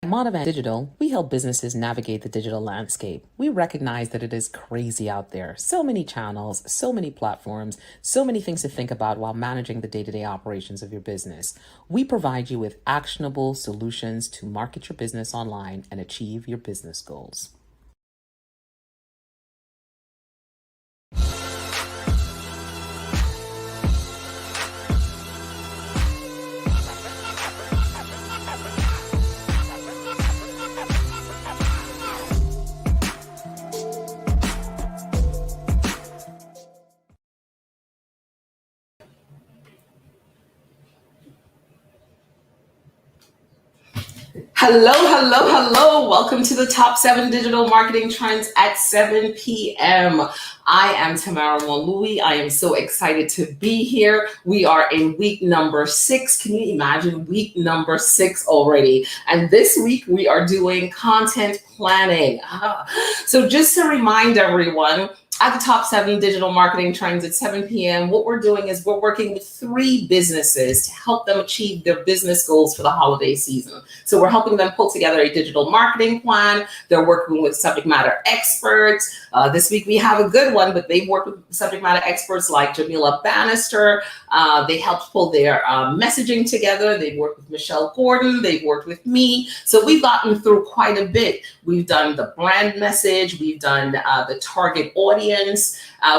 At Monovan Digital, we help businesses navigate the digital landscape. We recognize that it is crazy out there. So many channels, so many platforms, so many things to think about while managing the day-to-day operations of your business. We provide you with actionable solutions to market your business online and achieve your business goals. Hello, hello, hello. Welcome to the top 7 digital marketing trends at 7 p.m. I am Tamara Monlui. I am so excited to be here. We are in week number 6. Can you imagine week number 6 already? And this week we are doing content planning. So just to remind everyone, at the top 7 digital marketing trends at 7 p.m., what we're doing is we're working with 3 businesses to help them achieve their business goals for the holiday season. So we're helping them pull together a digital marketing plan. They're working with subject matter experts. This week we have a good one, but they've worked with subject matter experts like Jamila Bannister. They helped pull their messaging together. They've worked with Michelle Gordon. They've worked with me. So we've gotten through quite a bit. We've done the brand message. We've done the target audience.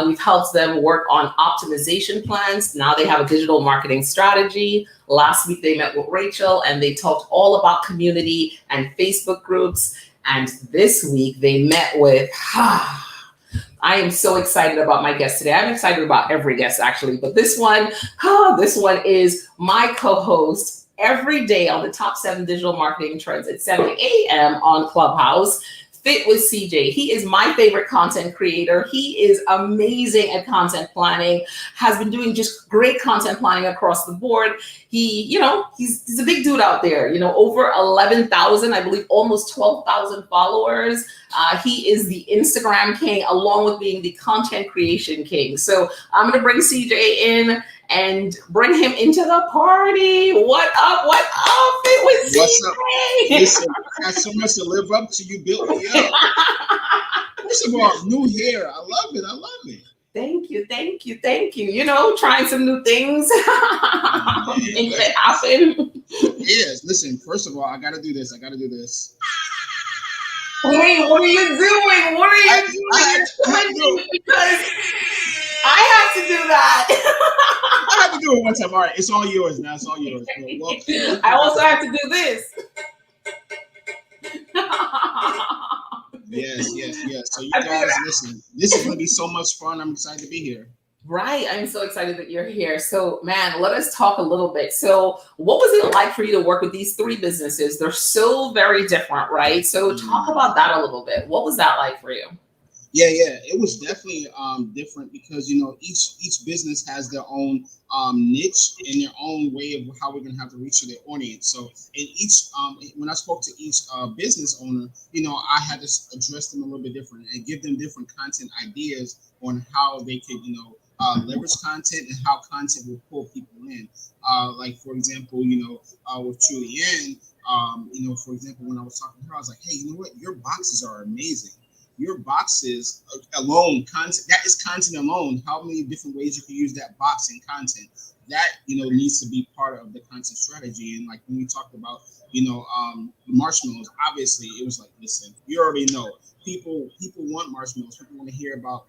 We've helped them work on optimization plans. Now they have a digital marketing strategy. Last week they met with Rachel and they talked all about community and Facebook groups. And this week they met with, I am so excited about my guest today. I'm excited about every guest actually, but this one is my co-host every day on the top 7 digital marketing trends at 7 a.m. on Clubhouse. FitwithCJ. He is my favorite content creator. He is amazing at content planning, has been doing just great content planning across the board. He's a big dude out there, over 11,000, I believe almost 12,000 followers. He is the Instagram king, along with being the content creation king. So I'm going to bring CJ in and bring him into the party. What up? Fit with What's up? CJ. Listen, I got so much to live up to. You built me up. First of all, new hair. I love it. Thank you. Trying some new things. Things that happen. Yes. Listen, first of all, I got to do this. Wait, what are you doing? Because I have to do that. I have to do it one time. All right. It's all yours now. Well, I also have to do this. Yes. So you guys, listen, this is going to be so much fun. I'm excited to be here. Right. I'm so excited that you're here. So, man, let us talk a little bit. So, what was it like for you to work with these 3 businesses? They're so very different, right? So, talk about that a little bit. What was that like for you? Yeah. It was definitely different because each business has their own niche and their own way of how we're gonna have to reach their audience. So in each when I spoke to each business owner, I had to address them a little bit different and give them different content ideas on how they could leverage content and how content will pull people in. Like for example, with Julianne, for example, when I was talking to her, I was like, hey, you know what? Your boxes are amazing. Your boxes alone, content, that is content alone. How many different ways you can use that box in content? That needs to be part of the content strategy. And like when we talked about the marshmallows, obviously it was like, listen, you already know people want marshmallows. People want to hear about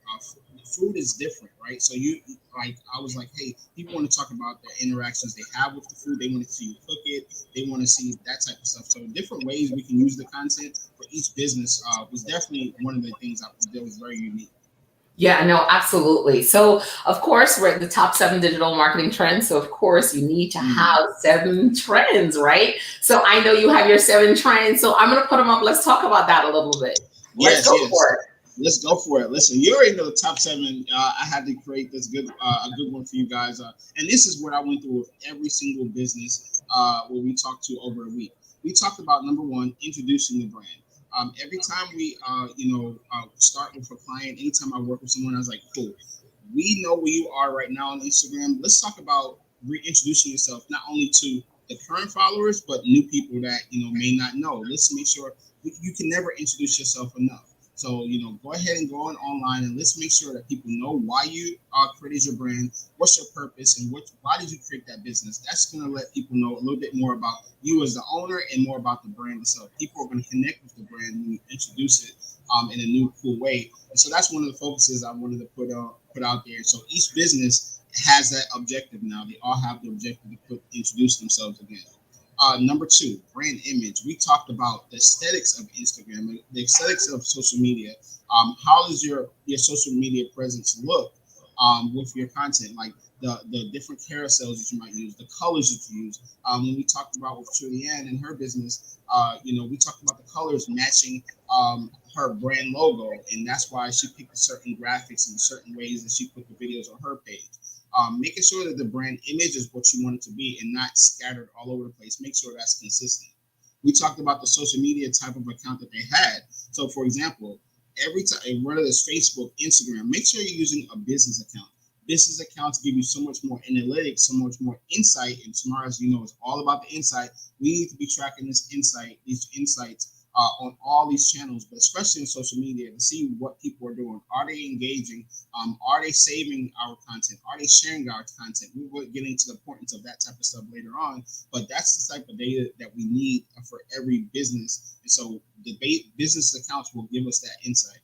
food is different, right? So I was like, hey, people want to talk about the interactions they have with the food. They want to see you cook it. They want to see that type of stuff. So different ways we can use the content for each business was definitely one of the things that was very unique. Yeah, no, absolutely. So, of course, we're at the top 7 digital marketing trends. So, of course, you need to have 7 trends, right? So, I know you have your 7 trends. So, I'm going to put them up. Let's talk about that a little bit. Let's go for it. Let's go for it. Listen, you already know the top 7. I had to create this a good one for you guys. And this is what I went through with every single business where we talked to over a week. We talked about number 1, introducing the brand. Every time we, start with a client, anytime I work with someone, I was like, cool, we know where you are right now on Instagram. Let's talk about reintroducing yourself, not only to the current followers, but new people that may not know. Let's make sure you can never introduce yourself enough. So, go ahead and go on online and let's make sure that people know why you created your brand, what's your purpose, and why did you create that business. That's going to let people know a little bit more about you as the owner and more about the brand itself. People are going to connect with the brand when you introduce it in a new, cool way. And so that's one of the focuses I wanted to put out there. So each business has that objective now. They all have the objective to introduce themselves again. Number 2, brand image. We talked about the aesthetics of Instagram, the aesthetics of social media. How does your social media presence look with your content? Like the different carousels that you might use, the colors that you use. When we talked about with Julianne and her business, we talked about the colors matching her brand logo, and that's why she picked certain graphics and certain ways that she put the videos on her page. Making sure that the brand image is what you want it to be and not scattered all over the place. Make sure that's consistent. We talked about the social media type of account that they had. So, for example, every time, whether it's Facebook, Instagram, make sure you're using a business account. Business accounts give you so much more analytics, so much more insight. And tomorrow, as you know, it's all about the insight. We need to be tracking these insights on all these channels, but especially in social media, to see what people are doing. Are they engaging? Are they saving our content? Are they sharing our content? We will get into the importance of that type of stuff later on, but that's the type of data that we need for every business. And so the business accounts will give us that insight.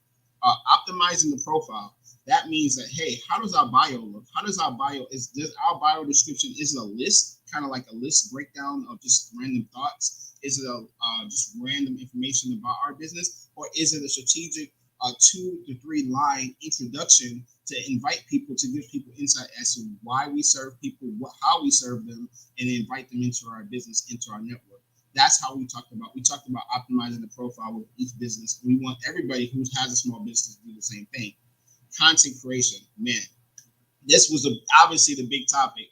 Optimizing the profile. That means that, hey, how does our bio look? How does our bio, does our bio description, is it a list, kind of like a list breakdown of just random thoughts? Is it just random information about our business? Or is it a strategic 2 to 3 line introduction to invite people, to give people insight as to why we serve people, how we serve them, and invite them into our business, into our network? That's how we talked about optimizing the profile with each business. We want everybody who has a small business to do the same thing. Content creation, man, this was obviously the big topic.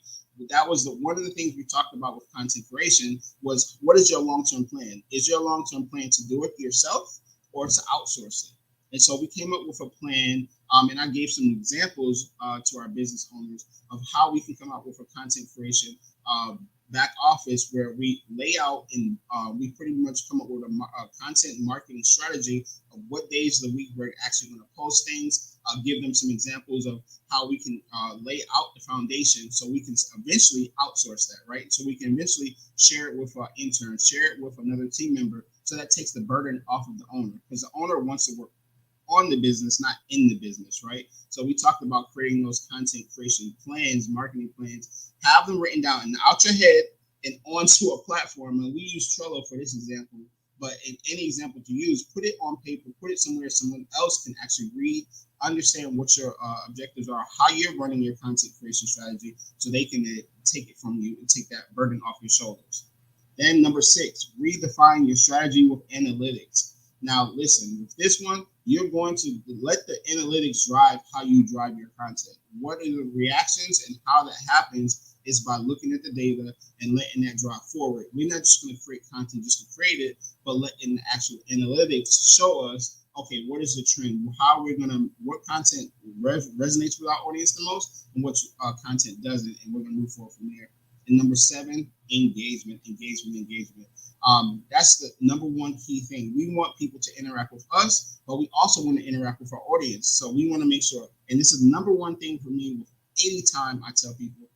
That was one of the things we talked about with content creation was, what is your long-term plan? Is your long-term plan to do it yourself or to outsource it? And so we came up with a plan, and I gave some examples to our business owners of how we can come up with a content creation back office where we lay out and we pretty much come up with a content marketing strategy of what days of the week we're actually going to post things. I'll give them some examples of how we can lay out the foundation so we can eventually outsource that, right? So we can eventually share it with our interns, share it with another team member. So that takes the burden off of the owner, because the owner wants to work on the business, not in the business, right? So we talked about creating those content creation plans, marketing plans, have them written down and out your head and onto a platform. And we use Trello for this example, but in any example to use, put it on paper, put it somewhere someone else can actually read, understand what your objectives are, how you're running your content creation strategy, so they can take it from you and take that burden off your shoulders. Then number 6, redefine your strategy with analytics. Now, listen, with this one, you're going to let the analytics drive how you drive your content. What are the reactions, and how that happens is by looking at the data and letting that drive forward. We're not just going to create content just to create it, but letting the actual analytics show us, okay, what is the trend? What content resonates with our audience the most, and what content doesn't, and we're going to move forward from there. And number 7, engagement. That's the number 1 key thing. We want people to interact with us, but we also want to interact with our audience. So we want to make sure, and this is the number 1 thing for me with any time I tell people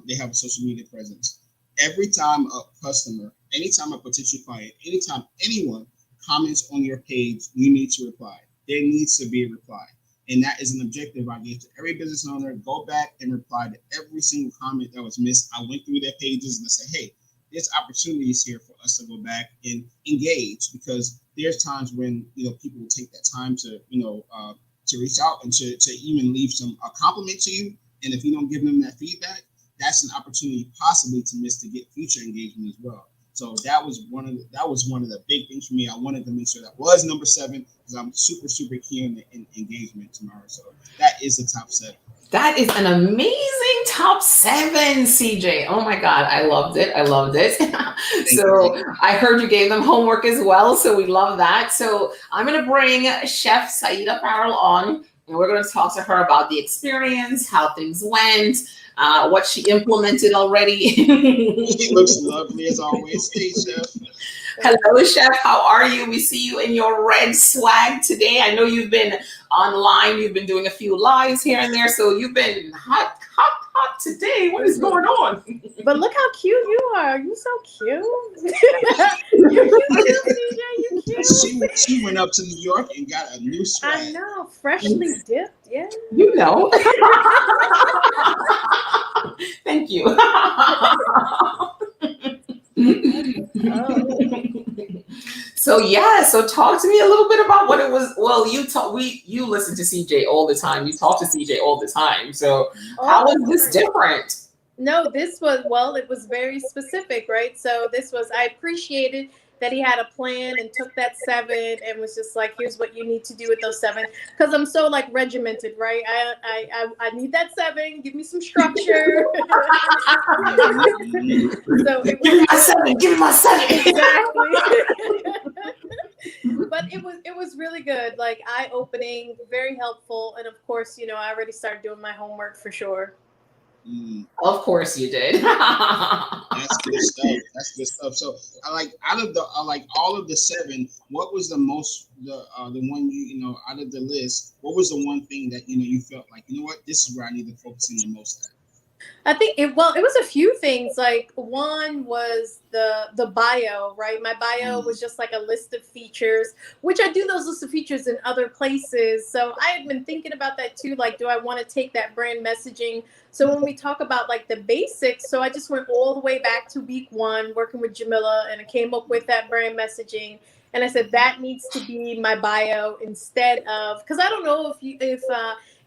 they have a social media presence. Every time a customer, anytime a potential client, anytime anyone comments on your page, you need to reply. There needs to be a reply. And that is an objective I gave to every business owner. Go back and reply to every single comment that was missed. I went through their pages and I said, hey, there's opportunities here for us to go back and engage, because there's times when people will take that time to reach out and to even leave a compliment to you. And if you don't give them that feedback, that's an opportunity possibly to miss to get future engagement as well. So that was one of the big things for me. I wanted to make sure that was number 7, because I'm super, super key on the engagement tomorrow. So that is the top 7. That is an amazing top 7, CJ. Oh my God, I loved it. So I heard you gave them homework as well, so we love that. So I'm going to bring Chef Saida Farrell on, and we're going to talk to her about the experience, how things went, what she implemented already. She looks lovely as always. Hey, Chef. Hello, Chef. How are you? We see you in your red swag today. I know you've been online. You've been doing a few lives here and there, so you've been hot, hot, hot today. What is going on? But look how cute you are. You so cute. You're cute too, CJ. You cute. She went up to New York and got a new swag. I know. Freshly dipped. Yeah. You know. Thank you. So talk to me a little bit about what it was. Well, you listen to CJ all the time. You talk to CJ all the time. So how was this different? No, this was, well, it was very specific, right? So I appreciated that he had a plan and took that 7 and was just like, here's what you need to do with those 7. Because I'm so like regimented, right? I need that 7. Give me some structure. So it was, give me my 7. Exactly. But it was really good, like eye-opening, very helpful, and of course, I already started doing my homework for sure. Of course you did. That's good stuff. That's good stuff. So, I like out of the all of the 7, what was the most the one out of the list? What was the one thing that you felt like what, this is where I need to focus in the most at? I think it was a few things. Like one was the bio, right? My bio was just like a list of features, which I do those lists of features in other places. So I had been thinking about that too. Like, do I want to take that brand messaging? So when we talk about like the basics, so I just went all the way back to week 1 working with Jamila, and I came up with that brand messaging. And I said that needs to be my bio instead of, because I don't know if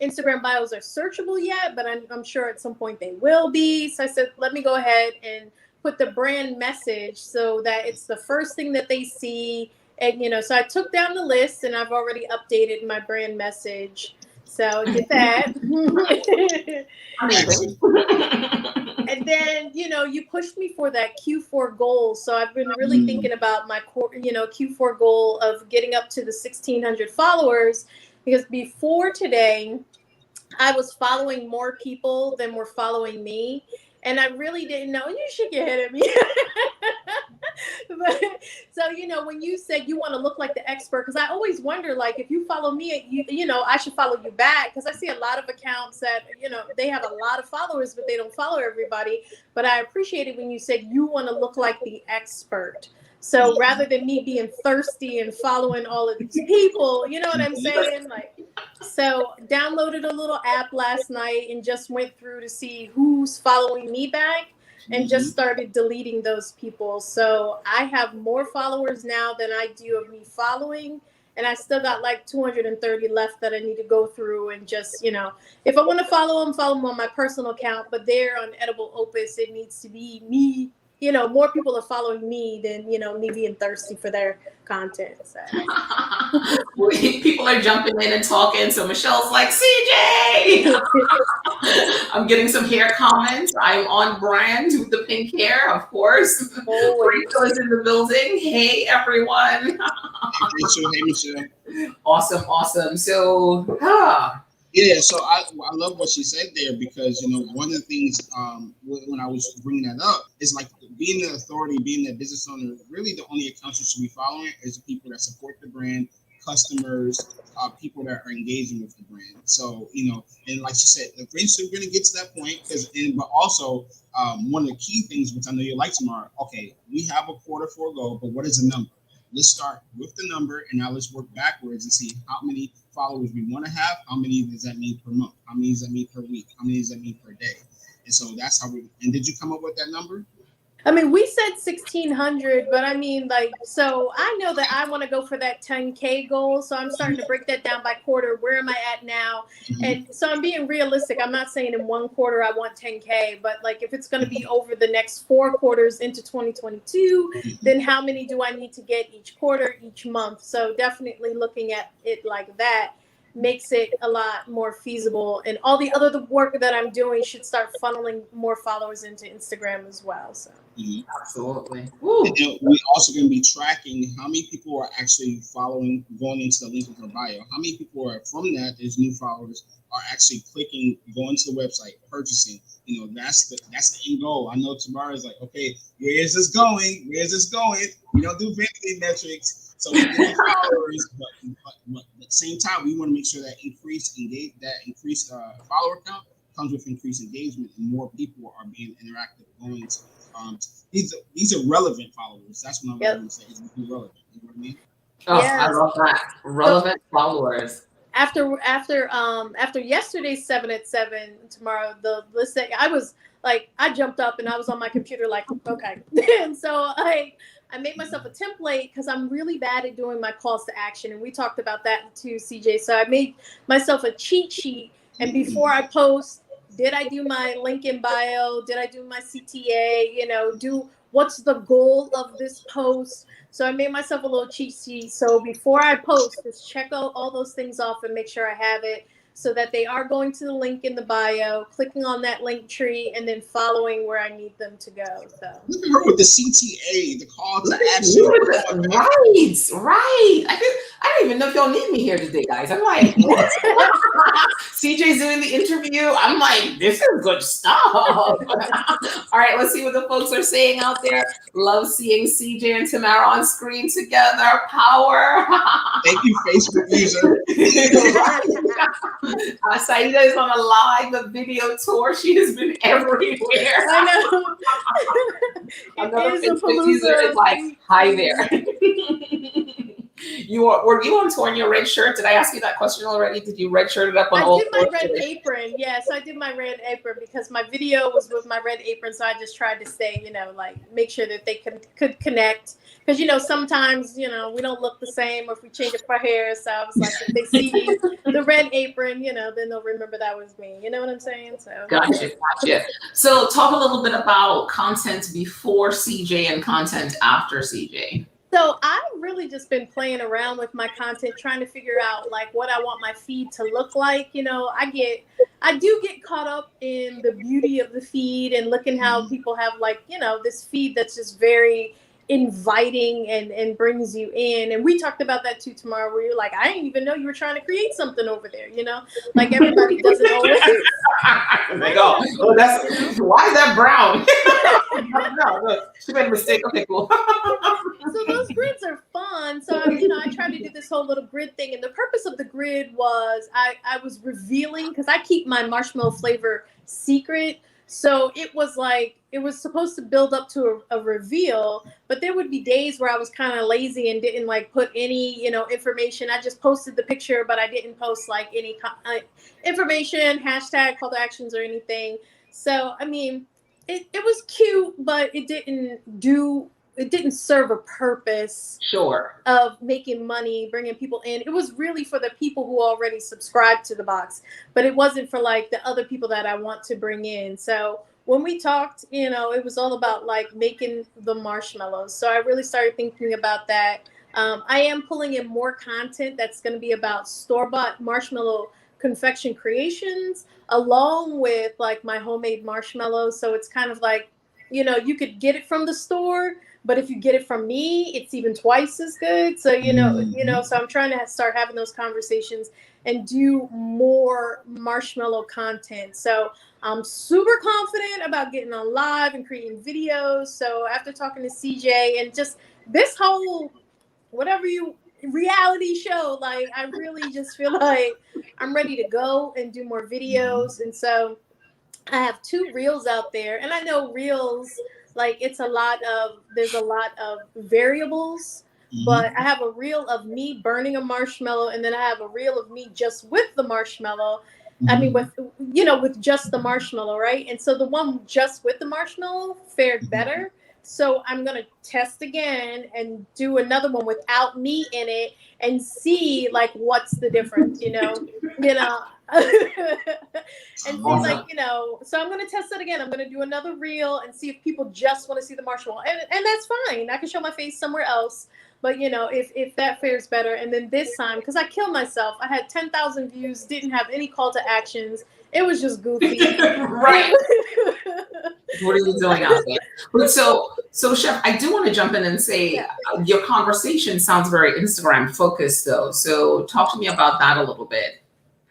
Instagram bios are searchable yet, but I'm sure at some point they will be. So I said, let me go ahead and put the brand message so that it's the first thing that they see. And, so I took down the list and I've already updated my brand message. So I did that. And then, you pushed me for that Q4 goal. So I've been really thinking about my Q4 goal of getting up to the 1,600 followers, because before today, I was following more people than were following me. And I really didn't know. You shook your head at me. But, so, when you said you want to look like the expert, because I always wonder, like, if you follow me, I should follow you back. Because I see a lot of accounts that, they have a lot of followers, but they don't follow everybody. But I appreciated when you said you want to look like the expert. So rather than me being thirsty and following all of these people, you know what I'm saying? Like, so downloaded a little app last night and just went through to see who's following me back and just started deleting those people. So I have more followers now than I do of me following. And I still got like 230 left that I need to go through and just, if I want to follow them on my personal account, but there on Edible Opus, it needs to be me. More people are following me than, me being thirsty for their content. So. People are jumping in and talking. So Michelle's like, CJ! I'm getting some hair comments. I'm on brand with the pink hair, of course. Rachel is in the building. Hey, everyone. Hey, Michelle. Awesome. So, yeah, so I love what she said there, because one of the things when I was bringing that up is like being the authority, being the business owner. Really, the only accounts you should be following is the people that support the brand, customers, people that are engaging with the brand. So and like she said, eventually we're going to get to that point. But also one of the key things, which I know you like, tomorrow. Okay, we have a Q4 goal, but what is the number? Let's start with the number, and now let's work backwards and see how many followers we want to have. How many does that mean per month? How many does that mean per week? How many does that mean per day? And so that's how and did you come up with that number? I mean, we said 1,600, but I mean, like, so I know that I want to go for that 10K goal. So I'm starting to break that down by quarter. Where am I at now? And so I'm being realistic. I'm not saying in one quarter I want 10K, but like if it's going to be over the next 4 quarters into 2022, then how many do I need to get each quarter, each month? So definitely looking at it like that makes it a lot more feasible. And all the other work that I'm doing should start funneling more followers into Instagram as well. So. Mhm. Absolutely. Woo. And we're also going to be tracking how many people are actually following, going into the link in her bio. How many people are from that, there's new followers, are actually clicking, going to the website, purchasing. That's the end goal. I know Tamara's like, okay, where is this going? Where is this going? We don't do vanity metrics, so we get the followers, but at the same time, we want to make sure that increased follower count comes with increased engagement, and more people are being interactive, going to. These are relevant followers. That's what I'm going to say. It's relevant. You know what I mean? Oh, Yes. I love that. Relevant followers. After yesterday's 7 at 7 tomorrow, the list that I jumped up and I was on my computer like, okay. And so I made myself a template because I'm really bad at doing my calls to action. And we talked about that too, CJ. So I made myself a cheat sheet. And before I post, did I do my link in bio? Did I do my CTA? What's the goal of this post? So I made myself a little cheat sheet. So before I post, just check out all those things off and make sure I have it so that they are going to the link in the bio, clicking on that link tree, and then following where I need them to go. So look at her with the CTA, the call to action. Right. I don't even know if y'all need me here today, guys. I'm like, what? CJ's doing the interview. I'm like, this is good stuff. All right, let's see what the folks are saying out there. Love seeing CJ and Tamara on screen together. Power. Thank you, Facebook user. Saida is on a live video tour. She has been everywhere. I know. Another Facebook user is like, hi there. Were you on tour in your red shirt? Did I ask you that question already? Did you red shirt it up on I all? did my red apron. Yes, I did my red apron because my video was with my red apron. So I just tried to stay, make sure that they could connect. Because, sometimes, we don't look the same or if we change up our hair. So I was like, if they see the red apron, then they'll remember that was me. You know what I'm saying? So Gotcha. So talk a little bit about content before CJ and content after CJ. So I've really just been playing around with my content, trying to figure out what I want my feed to look like. I do get caught up in the beauty of the feed and looking how people have this feed that's just very inviting and brings you in. And we talked about that too tomorrow, where you're like, I didn't even know you were trying to create something over there. Like everybody doesn't always. They go, oh, why is that brown? No, she made a mistake. Okay, cool. So those grids are fun. So I tried to do this whole little grid thing, and the purpose of the grid was I was revealing, because I keep my marshmallow flavor secret. So it was supposed to build up to a reveal, but there would be days where I was kind of lazy and didn't put any information. I just posted the picture, but I didn't post any information, hashtag, call to actions, or anything. So it was cute, but it didn't serve a purpose of making money, bringing people in. It was really for the people who already subscribed to the box, but it wasn't for the other people that I want to bring in. So when we talked, it was all about making the marshmallows. So I really started thinking about that. I am pulling in more content that's going to be about store-bought marshmallow confection creations, along with my homemade marshmallows. So it's kind of you could get it from the store, but if you get it from me, it's even twice as good. So, so I'm trying to start having those conversations and do more marshmallow content. So I'm super confident about getting on live and creating videos. So after talking to CJ and just this whole, reality show, I really just feel like I'm ready to go and do more videos. And so I have 2 reels out there, and I know reels, there's a lot of variables, but I have a reel of me burning a marshmallow, and then I have a reel of me just with the marshmallow. I mean, with just the marshmallow, right? And so the one just with the marshmallow fared better. So I'm going to test again and do another one without me in it and see what's the difference, And see, Awesome. like, so I'm going to test it again. I'm going to do another reel and see if people just want to see the marshmallow. And that's fine. I can show my face somewhere else. But, if that fares better. And then this time, because I killed myself, I had 10,000 views, didn't have any call to actions. It was just goofy. Right. What are you doing out there? But so Chef, I do want to jump in and say your conversation sounds very Instagram focused, though. So talk to me about that a little bit.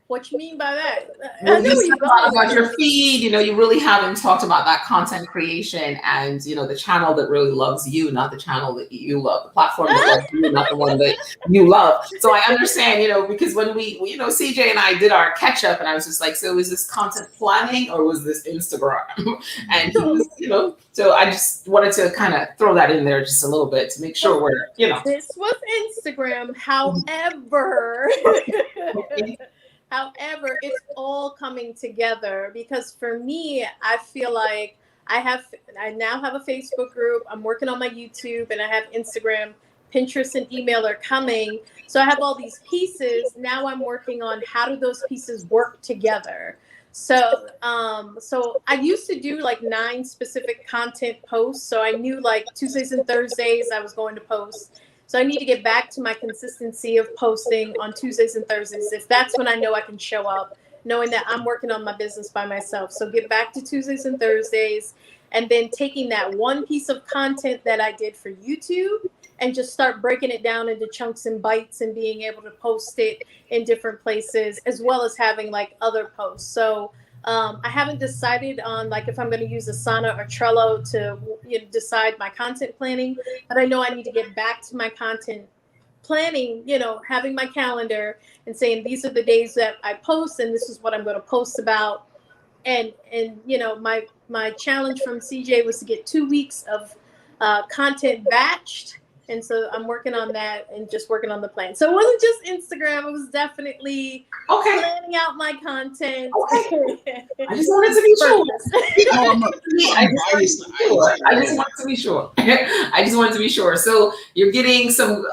What you mean by that? Well, you said about your feed, you really haven't talked about that content creation and, the channel that really loves you, not the channel that you love, the platform that loves you, not the one that you love. So I understand, because when we CJ and I did our catch up and I was just like, so is this content planning or was this Instagram? And, so I just wanted to kind of throw that in there just a little bit to make sure we're, This was Instagram. However, it's all coming together because for me, I feel like I now have a Facebook group. I'm working on my YouTube and I have Instagram, Pinterest, and email are coming. So I have all these pieces. Now I'm working on how do those pieces work together. So I used to do like 9 specific content posts. So I knew like Tuesdays and Thursdays I was going to post. So I need to get back to my consistency of posting on Tuesdays and Thursdays. If that's when I know I can show up, knowing that I'm working on my business by myself. So get back to Tuesdays and Thursdays, and then taking that one piece of content that I did for YouTube and just start breaking it down into chunks and bites and being able to post it in different places, as well as having like other posts. So I haven't decided on like if I'm going to use Asana or Trello to decide my content planning, but I know I need to get back to my content planning, having my calendar and saying these are the days that I post and this is what I'm going to post about. And my challenge from CJ was to get 2 weeks of content batched. And so I'm working on that and just working on the plan. So it wasn't just Instagram. It was definitely planning out my content. Okay. I just wanted to be sure. I just wanted to be sure. I just wanted to be sure. So you're getting some,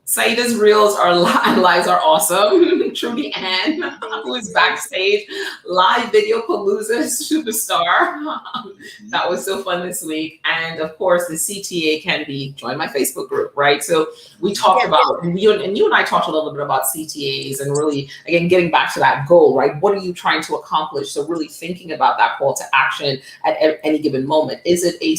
Saida's reels and lives are awesome. Trudy Ann, who is backstage, live video palooza superstar. That was so fun this week. And of course, the CTA can be join my Facebook group, right? So we talked about, you and I talked a little bit about CTAs and really, again, getting back to that goal, right? What are you trying to accomplish? So really thinking about that call to action at any given moment. Is it a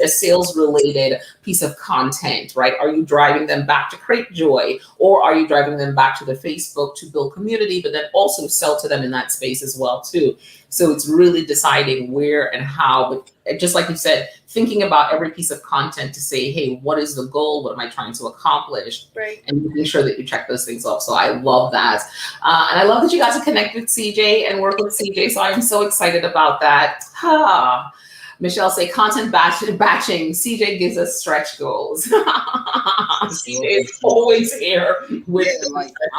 sales related piece of content, right? Are you driving them back to create joy, or are you driving them back to the Facebook to build community, but then also sell to them in that space as well too? So it's really deciding where and how, but just like you said, thinking about every piece of content to say, hey, what is the goal? What am I trying to accomplish? Right. And making sure that you check those things off. So I love that. And I love that you guys are connected with CJ and work with CJ. So I'm so excited about that. Michelle say content batching. CJ gives us stretch goals. CJ is always here with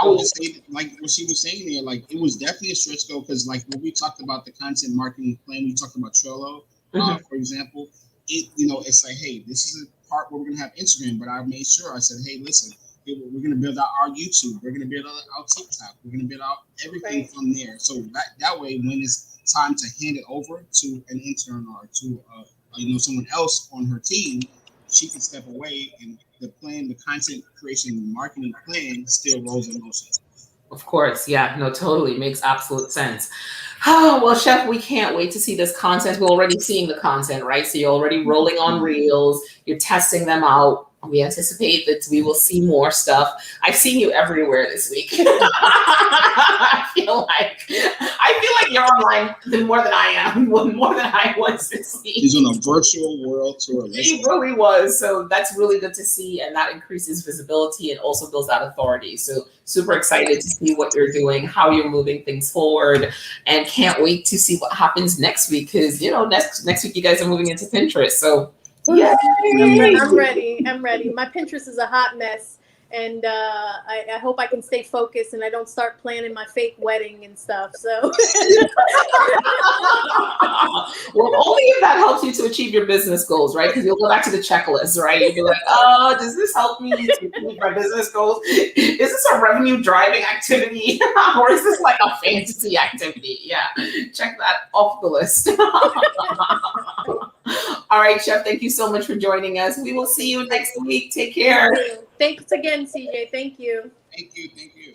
I would just say, like what she was saying there, like it was definitely a stretch goal because like when we talked about the content marketing plan, we talked about Trello, for example. It's like, hey, this is a part where we're gonna have Instagram, but I made sure I said, hey, listen, we're gonna build out our YouTube, we're gonna build out our TikTok, we're gonna build out everything from there. So that way, when it's time to hand it over to an intern or to someone else on her team, she can step away and the content creation marketing plan still rolls in motion. Of course, yeah, no, totally makes absolute sense. Oh, well, Chef, we can't wait to see this content. We're already seeing the content, right? So you're already rolling on reels, you're testing them out. We anticipate that we will see more stuff. I've seen you everywhere this week. I feel like you're online more than I am, more than I was this week. He's on a virtual world tour. He really was. So that's really good to see. And that increases visibility and also builds that authority. So super excited to see what you're doing, how you're moving things forward, and can't wait to see what happens next week. Because, next week you guys are moving into Pinterest. So yay! I'm ready. My Pinterest is a hot mess. And I hope I can stay focused and I don't start planning my fake wedding and stuff. So, well, only if that helps you to achieve your business goals, right? Because you'll go back to the checklist, right? You'll be like, oh, does this help me to achieve my business goals? Is this a revenue driving activity or is this like a fantasy activity? Yeah, check that off the list. All right, Chef, thank you so much for joining us. We will see you next week. Take care. Thanks again, CJ. Thank you. Thank you. Thank you.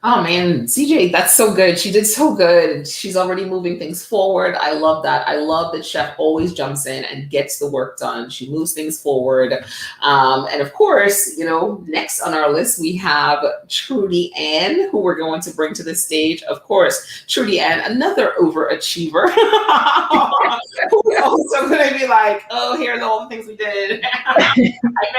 Oh man, CJ, that's so good. She did so good. She's already moving things forward. I love that. I love that Chef always jumps in and gets the work done. She moves things forward. And of course, you know, next on our list, we have Trudy Ann, who we're going to bring to the stage. Of course, Trudy Ann, another overachiever. Who's also going to be like, oh, here's all the things we did.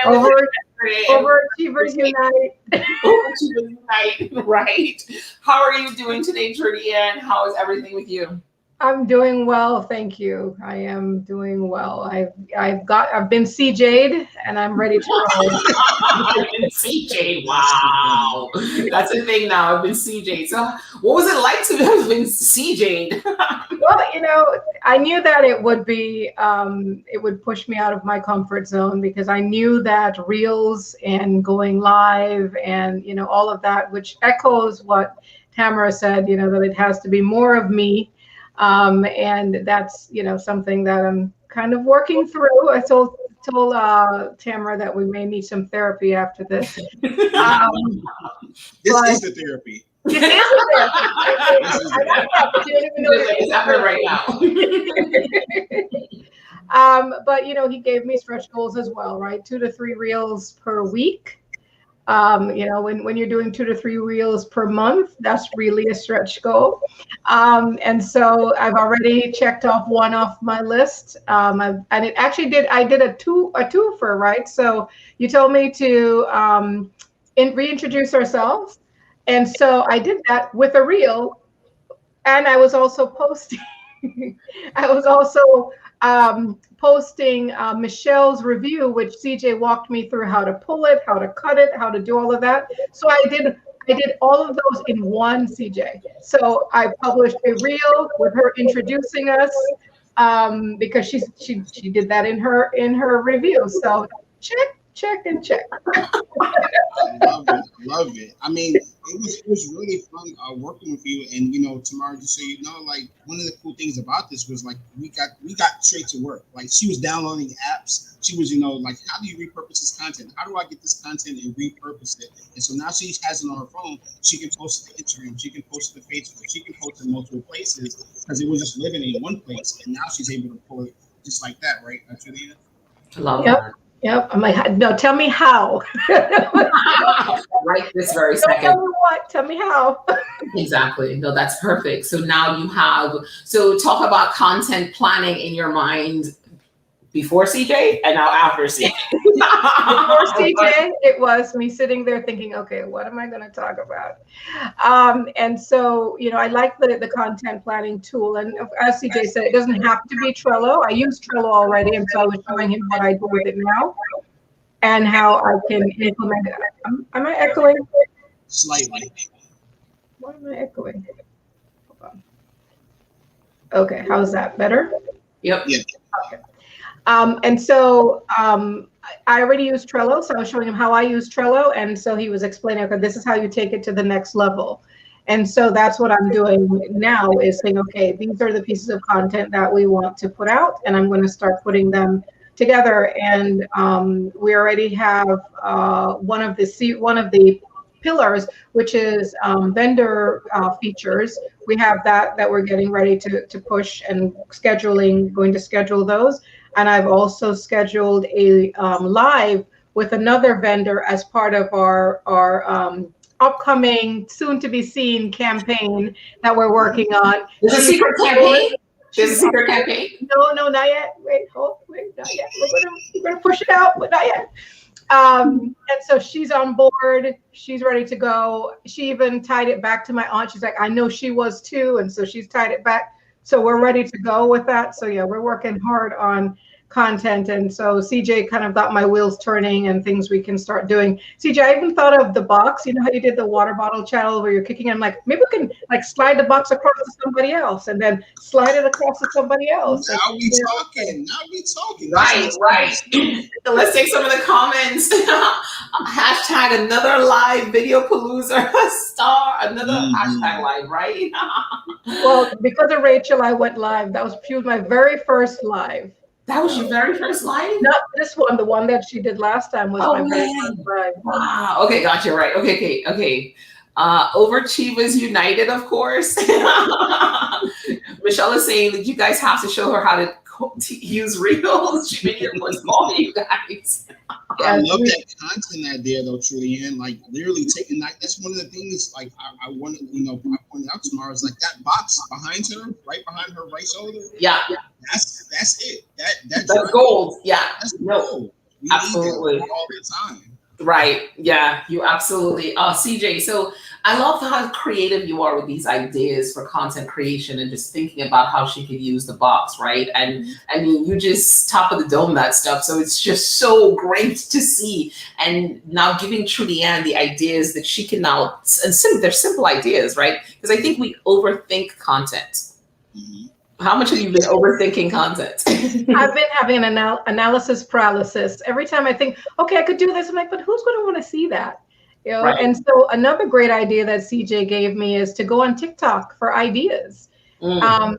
Overachievers unite. Overachievers unite, right? How are you doing today, Trudy Ann? How is everything with you? I'm doing well, thank you. I am doing well. I've been CJ'd and I'm ready to roll. I've been CJ'd. Wow, that's a thing now. I've been CJ'd. So, what was it like to have been CJ'd? Well, you know, I knew that it would be, it would push me out of my comfort zone because I knew that reels and going live and, you know, all of that, which echoes what Tamara said, you know, that it has to be more of me. And that's, you know, something that I'm kind of working through. I told Tamara that we may need some therapy after this. This is the therapy. This is the therapy. It's happening right now. But, you know, he gave me stretch goals as well, right? 2 to 3 reels per week. You know, when you're doing 2 to 3 reels per month, that's really a stretch goal. And so I've already checked off one off my list. And it actually I did a twofer, right? So you told me to reintroduce ourselves. And so I did that with a reel. And I was also posting, posting Michelle's review, which CJ walked me through how to pull it, how to cut it, how to do all of that. So I did all of those in one, CJ. So I published a reel with her introducing us because she did that in her review. So check and check. Love it. I mean, it was really fun working with you, and you know, Tamara, just so you know, like one of the cool things about this was like we got straight to work. Like she was downloading apps. She was, you know, like, how do you repurpose this content? How do I get this content and repurpose it? And so now she has it on her phone. She can post it to Instagram. She can post it to Facebook. She can post it in multiple places because it was just living in one place, and now she's able to pull it just like that, right? Julia? I love that. Yep. I'm like, no, tell me how. Right this very second. Tell me what? Tell me how. Exactly. No, that's perfect. So now you have, so talk about content planning in your mind before CJ and now after CJ. Before CJ, it was me sitting there thinking, okay, what am I going to talk about? And so, you know, I like the content planning tool. And as CJ said, it doesn't have to be Trello. I use Trello already. And so I was showing him what I do with it now and how I can implement it. Am I echoing? Slightly. Why am I echoing? Hold on. Okay, how's that? Better? Yep. Yeah. Okay. And so I already use Trello, so I was showing him how I use Trello, and so he was explaining, okay, this is how you take it to the next level. And so that's what I'm doing now is saying, okay, these are the pieces of content that we want to put out, and I'm going to start putting them together. And we already have one of the pillars, which is vendor features. We have that we're getting ready to push and going to schedule those. And I've also scheduled a live with another vendor as part of our upcoming, soon to be seen campaign that we're working on. Is it a secret campaign? Is it a secret campaign? No, not yet. Wait, not yet. We're gonna push it out, but not yet. And so she's on board. She's ready to go. She even tied it back to my aunt. She's like, I know she was too, and so she's tied it back. So we're ready to go with that. So yeah, we're working hard on content. And so CJ kind of got my wheels turning and things we can start doing. CJ, I even thought of the box. You know how you did the water bottle channel where you're kicking? I'm like, maybe we can like slide the box across to somebody else and then slide it across to somebody else. Now Like, we talking. Now we talking. Right, right. So let's take some of the comments. Hashtag another live video palooza star. Another hashtag live, right? well, because of Rachel, I went live. She was my very first live. That was your very first live? Not this one. The one that she did last time was my very first live. Wow. Okay, gotcha. Right. Okay. Overachievers United, of course. Michelle is saying that you guys have to show her how to use Reels. She made it was all you guys. I love that content out there though, truly, and like literally taking that. That's one of the things. Like I wanted, I pointed out tomorrow is like that box behind her, right behind her right shoulder. Yeah. That's it. That's gold. Yeah. That's gold. We absolutely. need that all the time. Right. Yeah, you absolutely. CJ, so I love how creative you are with these ideas for content creation and just thinking about how she could use the box, right? And I mean, you just top of the dome that stuff. So it's just so great to see. And now giving Trudy Ann the ideas that she can now, and they're simple ideas, right? Because I think we overthink content. How much have you been overthinking content? I've been having an analysis paralysis. Every time I think, okay, I could do this, I'm like, but who's going to want to see that? You know? Right. And so another great idea that CJ gave me is to go on TikTok for ideas. To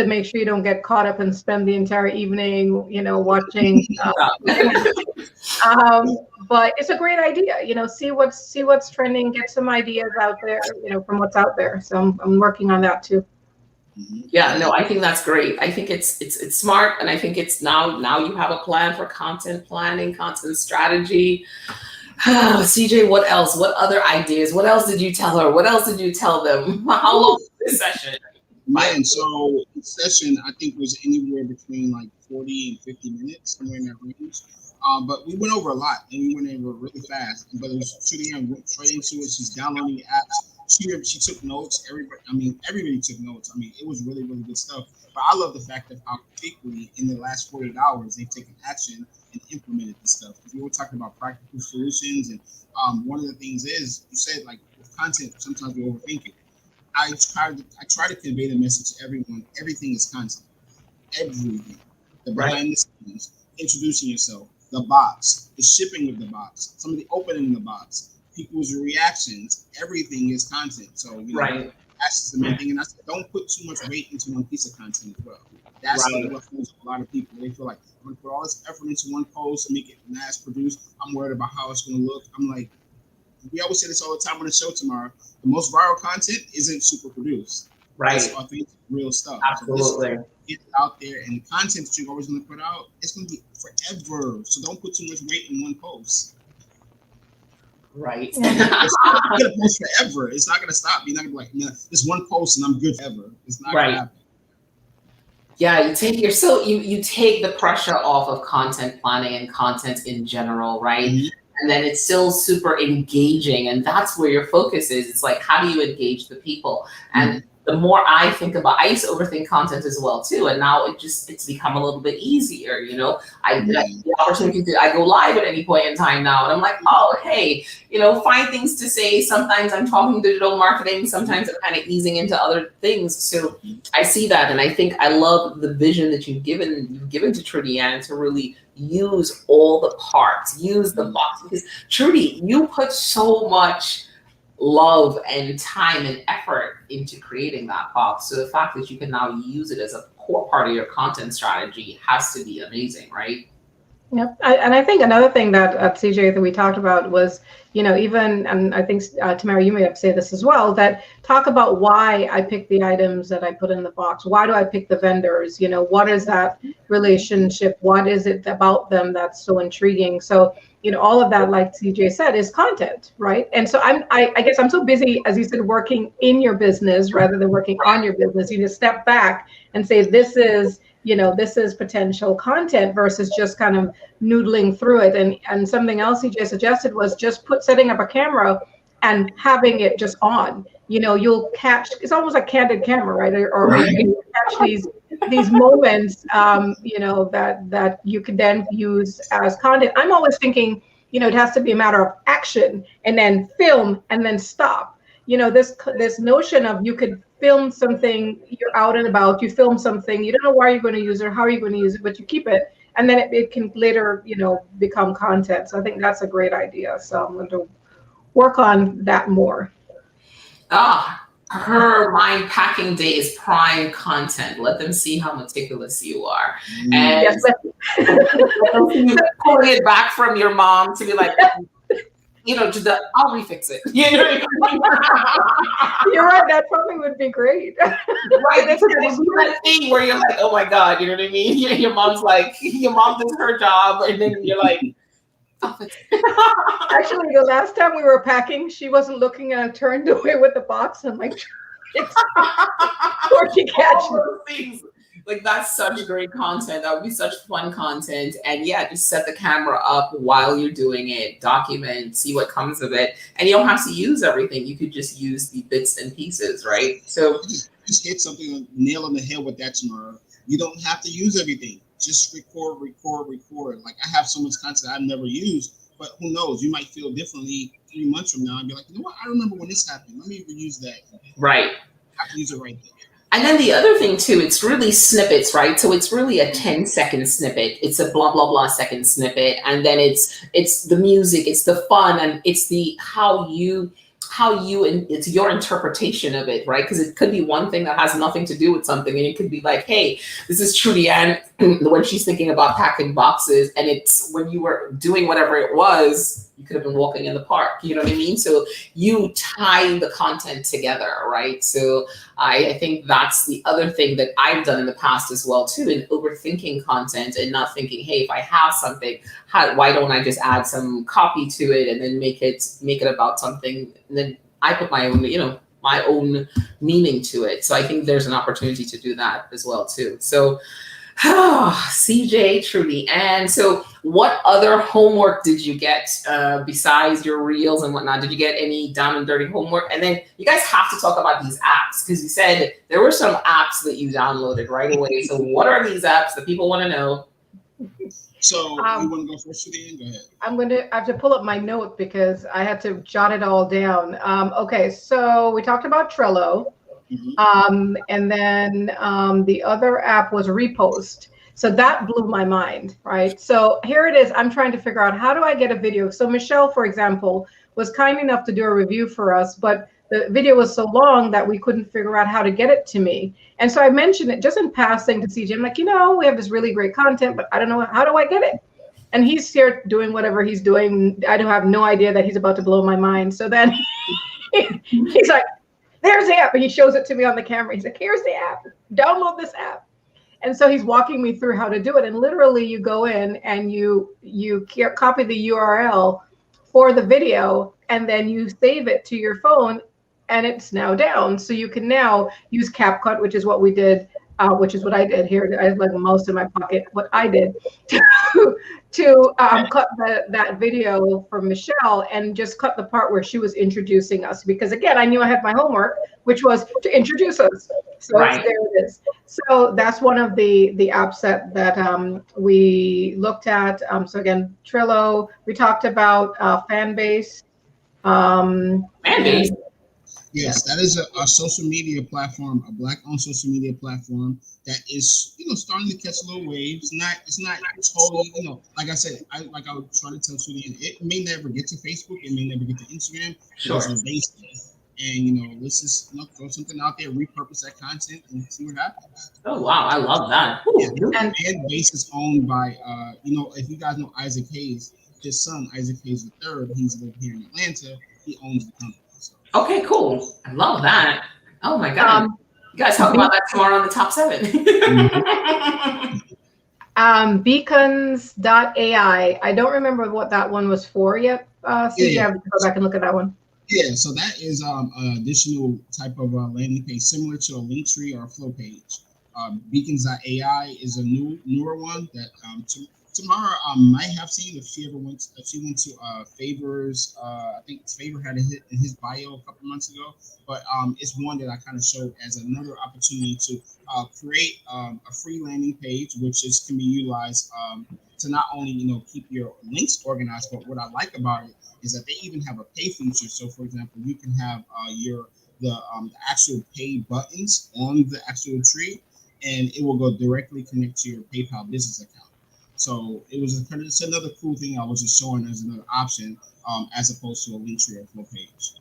make sure you don't get caught up and spend the entire evening, watching. But it's a great idea. See what's trending, get some ideas out there, from what's out there. So I'm working on that too. Yeah, no, I think that's great. I think it's smart, and I think it's now you have a plan for content planning, content strategy. CJ, what else? What other ideas? What else did you tell her? What else did you tell them? How long was this session? Man, so the session I think was anywhere between like 40 and 50 minutes, somewhere in that range. But we went over a lot, and we went over really fast. But it was Trudy Ann went straight into it. She's downloading the apps. She took notes. Everybody took notes. I mean, it was really, really good stuff. But I love the fact of how quickly in the last 48 hours they've taken action and implemented this stuff. Because we were talking about practical solutions, and one of the things is you said like with content, sometimes we overthink it. I try to convey the message to everyone. Everything is content. Everything. The behind the scenes, introducing yourself, the box, the shipping of the box, some of the opening of the box. People's reactions, everything is content. So that's the main thing. And I said, don't put too much weight into one piece of content as well. That's what fools a lot of people. They feel like I'm gonna put all this effort into one post and make it mass produced. I'm worried about how it's gonna look. I'm like, we always say this all the time on the show tomorrow. The most viral content isn't super produced. Right. It's authentic, real stuff. Absolutely. So get it out there, and the content that you're always gonna put out, it's gonna be forever. So don't put too much weight in one post. Right. It's not gonna post forever. It's not gonna stop. You're not gonna be like, no, this one post and I'm good forever. It's not gonna happen. Yeah, you take you take the pressure off of content planning and content in general, right? And then it's still super engaging, and that's where your focus is. It's like, how do you engage the people? And the more I think about, I used to overthink content as well too, and now it's become a little bit easier. I the opportunity I go live at any point in time now, and I'm like, oh hey, find things to say. Sometimes I'm talking digital marketing, sometimes I'm kind of easing into other things. So I see that, and I think I love the vision that you've given to Trudy Ann to really use all the parts, use the box, because Trudy, you put so much love and time and effort into creating that box. So the fact that you can now use it as a core part of your content strategy has to be amazing, right? Yep. And I think another thing that CJ that we talked about was, even, and I think Tamara, you may have to say this as well, that talk about why I pick the items that I put in the box. Why do I pick the vendors? What is that relationship? What is it about them that's so intriguing? So, all of that, like CJ said, is content, right? And so I guess I'm so busy, as you said, working in your business rather than working on your business. You just step back and say, this is potential content versus just kind of noodling through it. And something else CJ suggested was just setting up a camera and having it just on. You'll catch, it's almost like candid camera, right? Or you can catch these these moments, that you could then use as content. I'm always thinking, it has to be a matter of action and then film and then stop. This notion of you could film something, you're out and about, you film something, you don't know why you're going to use it or how you're going to use it, but you keep it, and then it can later, become content. So I think that's a great idea. So I'm going to work on that more. Her mind packing day is prime content. Let them see how meticulous you are. And yes, pulling it back from your mom to be like, I'll refix it. You're right. That probably would be great. Right. Because there's that thing where you're like, oh my God, you know what I mean? Your mom's like, your mom does her job, and then you're like, Actually, the last time we were packing, she wasn't looking and I turned away with the box. I'm like, or she catch things. Like, that's such great content. That would be such fun content. And yeah, just set the camera up while you're doing it, document, see what comes of it. And you don't have to use everything. You could just use the bits and pieces, right? So just hit something, nail on the head with that, tomorrow. You don't have to use everything. Just record. Like, I have so much content I've never used, but who knows? You might feel differently 3 months from now and be like, you know what? I remember when this happened. Let me reuse that. Right. I have to use it right there. And then the other thing too, it's really snippets, right? So it's really a 10-second snippet. It's a blah, blah, blah second snippet. And then it's the music, it's the fun, and it's the how you it's your interpretation of it, right? Because it could be one thing that has nothing to do with something, and it could be like, hey, this is Trudy Ann when she's thinking about packing boxes, and it's when you were doing whatever it was, you could have been walking in the park, you know what I mean? So you tie the content together, right? So I think that's the other thing that I've done in the past as well too, in overthinking content and not thinking, hey, if I have something, why don't I just add some copy to it and then make it about something, and then I put my own, my own meaning to it. So I think there's an opportunity to do that as well too. So CJ, Trudy. And so what other homework did you get besides your reels and whatnot? Did you get any down and dirty homework? And then you guys have to talk about these apps, because you said there were some apps that you downloaded right away. So what are these apps that people want to know? So you want to go first, Trudy? Go ahead. I have to pull up my note because I had to jot it all down. Okay, so we talked about Trello. Mm-hmm. And then the other app was Repost. So that blew my mind, right? So here it is. I'm trying to figure out, how do I get a video? So Michelle, for example, was kind enough to do a review for us, but the video was so long that we couldn't figure out how to get it to me. And so I mentioned it just in passing to CJ. I'm like, we have this really great content, but I don't know, how do I get it? And he's here doing whatever he's doing. I don't have no idea that he's about to blow my mind. So then he's like, there's the app. And he shows it to me on the camera. He's like, here's the app. Download this app. And so he's walking me through how to do it. And literally you go in and you copy the URL for the video, and then you save it to your phone, and it's now down. So you can now use CapCut, which is what we did, which is what I did here. I have like a mouse in my pocket. What I did to cut that video from Michelle and just cut the part where she was introducing us, because again, I knew I had my homework, which was to introduce us. So Right. there it is. So that's one of the apps that we looked at. So again, Trello. We talked about Fanbase. Fanbase. Yes, that is a social media platform, a Black-owned social media platform that is, starting to catch little waves. It's not totally, like I said, I was trying to tell Trudy, it may never get to Facebook, it may never get to Instagram. Sure. It's a base. And let's just throw something out there, repurpose that content, and see what happens. Oh wow, I love that. Yeah, and base is owned by, if you guys know Isaac Hayes, his son Isaac Hayes III, he's living here in Atlanta. He owns the company. So. Okay, cool. I love that. Oh my God. You guys talk about that tomorrow on the top 7. Beacons.ai. I don't remember what that one was for yet. CJ, I have to go back and look at that one. Yeah, so that is an additional type of landing page similar to a Linktree or a flow page. Beacons.ai is a newer one that Tamara might have seen if she ever went. If she went to Favor's. I think Favor had it in his bio a couple months ago. But it's one that I kind of showed as another opportunity to create a free landing page, which can be utilized to not only keep your links organized, but what I like about it is that they even have a pay feature. So, for example, you can have the actual pay buttons on the actual tree, and it will go directly connect to your PayPal business account. So it's another cool thing I was just showing as another option, as opposed to a link tree or flow page.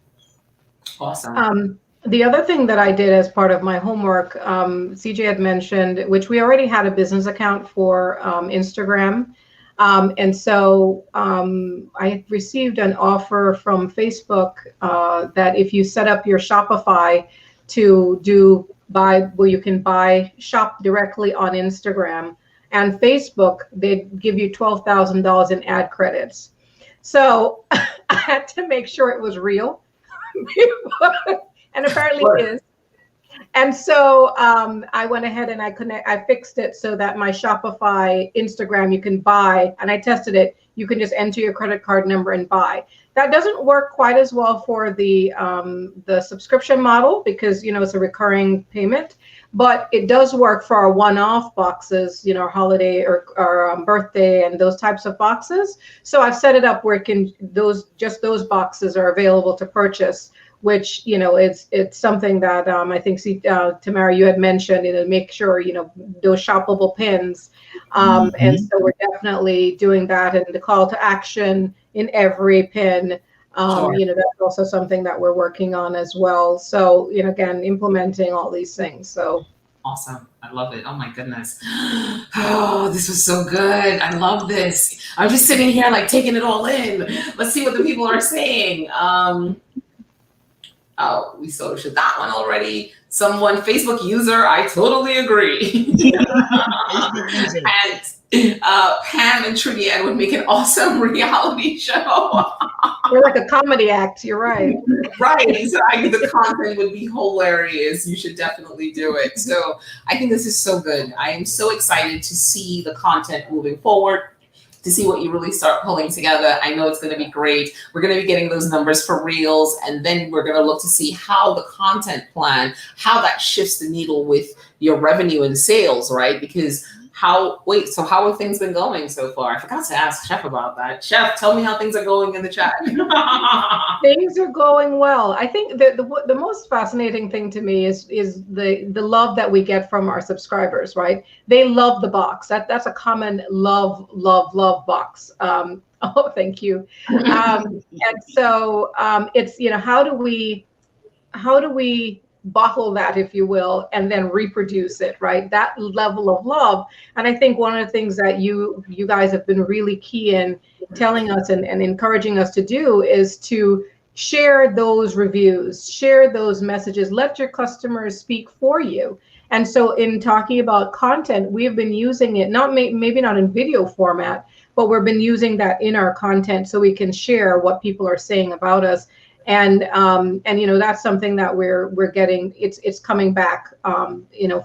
Awesome. The other thing that I did as part of my homework, CJ had mentioned, which we already had a business account for Instagram. And so I received an offer from Facebook that if you set up your Shopify to buy, where you can shop directly on Instagram and Facebook, they give you $12,000 in ad credits. So I had to make sure it was real. And apparently it is. And so I went ahead and I fixed it so that my Shopify Instagram, you can buy, and I tested it. You can just enter your credit card number and buy. That doesn't work quite as well for the subscription model because, it's a recurring payment, but it does work for our one-off boxes, holiday or birthday and those types of boxes. So I've set it up where those boxes are available to purchase, which, it's something that I think, Tamara, you had mentioned, make sure, those shoppable pins. And so we're definitely doing that, and the call to action in every pin. Sure. That's also something that we're working on as well. So, again, implementing all these things. So awesome. I love it. Oh my goodness. Oh, this was so good. I love this. I'm just sitting here like taking it all in. Let's see what the people are saying. Oh, we socialed that one already. Someone, Facebook user, I totally agree. And Pam and Trinidad would make an awesome reality show. We're like a comedy act. You're right. Right. So I think the content would be hilarious. You should definitely do it. So I think this is so good. I am so excited to see the content moving forward, to see what you really start pulling together. I know it's going to be great. We're going to be getting those numbers for Reels, and then we're going to look to see how the content plan, how that shifts the needle with your revenue and sales, right? Because how have things been going so far? I forgot to ask Chef about that. Chef, tell me how things are going in the chat. Things are going well. I think the most fascinating thing to me is the love that we get from our subscribers, right? They love the box. That's a common love box. Oh, thank you. And so it's, how do we bottle that, if you will, and then reproduce it, right? That level of love. And I think one of the things that you guys have been really key in telling us and encouraging us to do is to share those reviews, share those messages, let your customers speak for you. And so in talking about content, we've been using it, maybe not in video format, but we've been using that in our content so we can share what people are saying about us. And that's something that we're getting. It's coming back,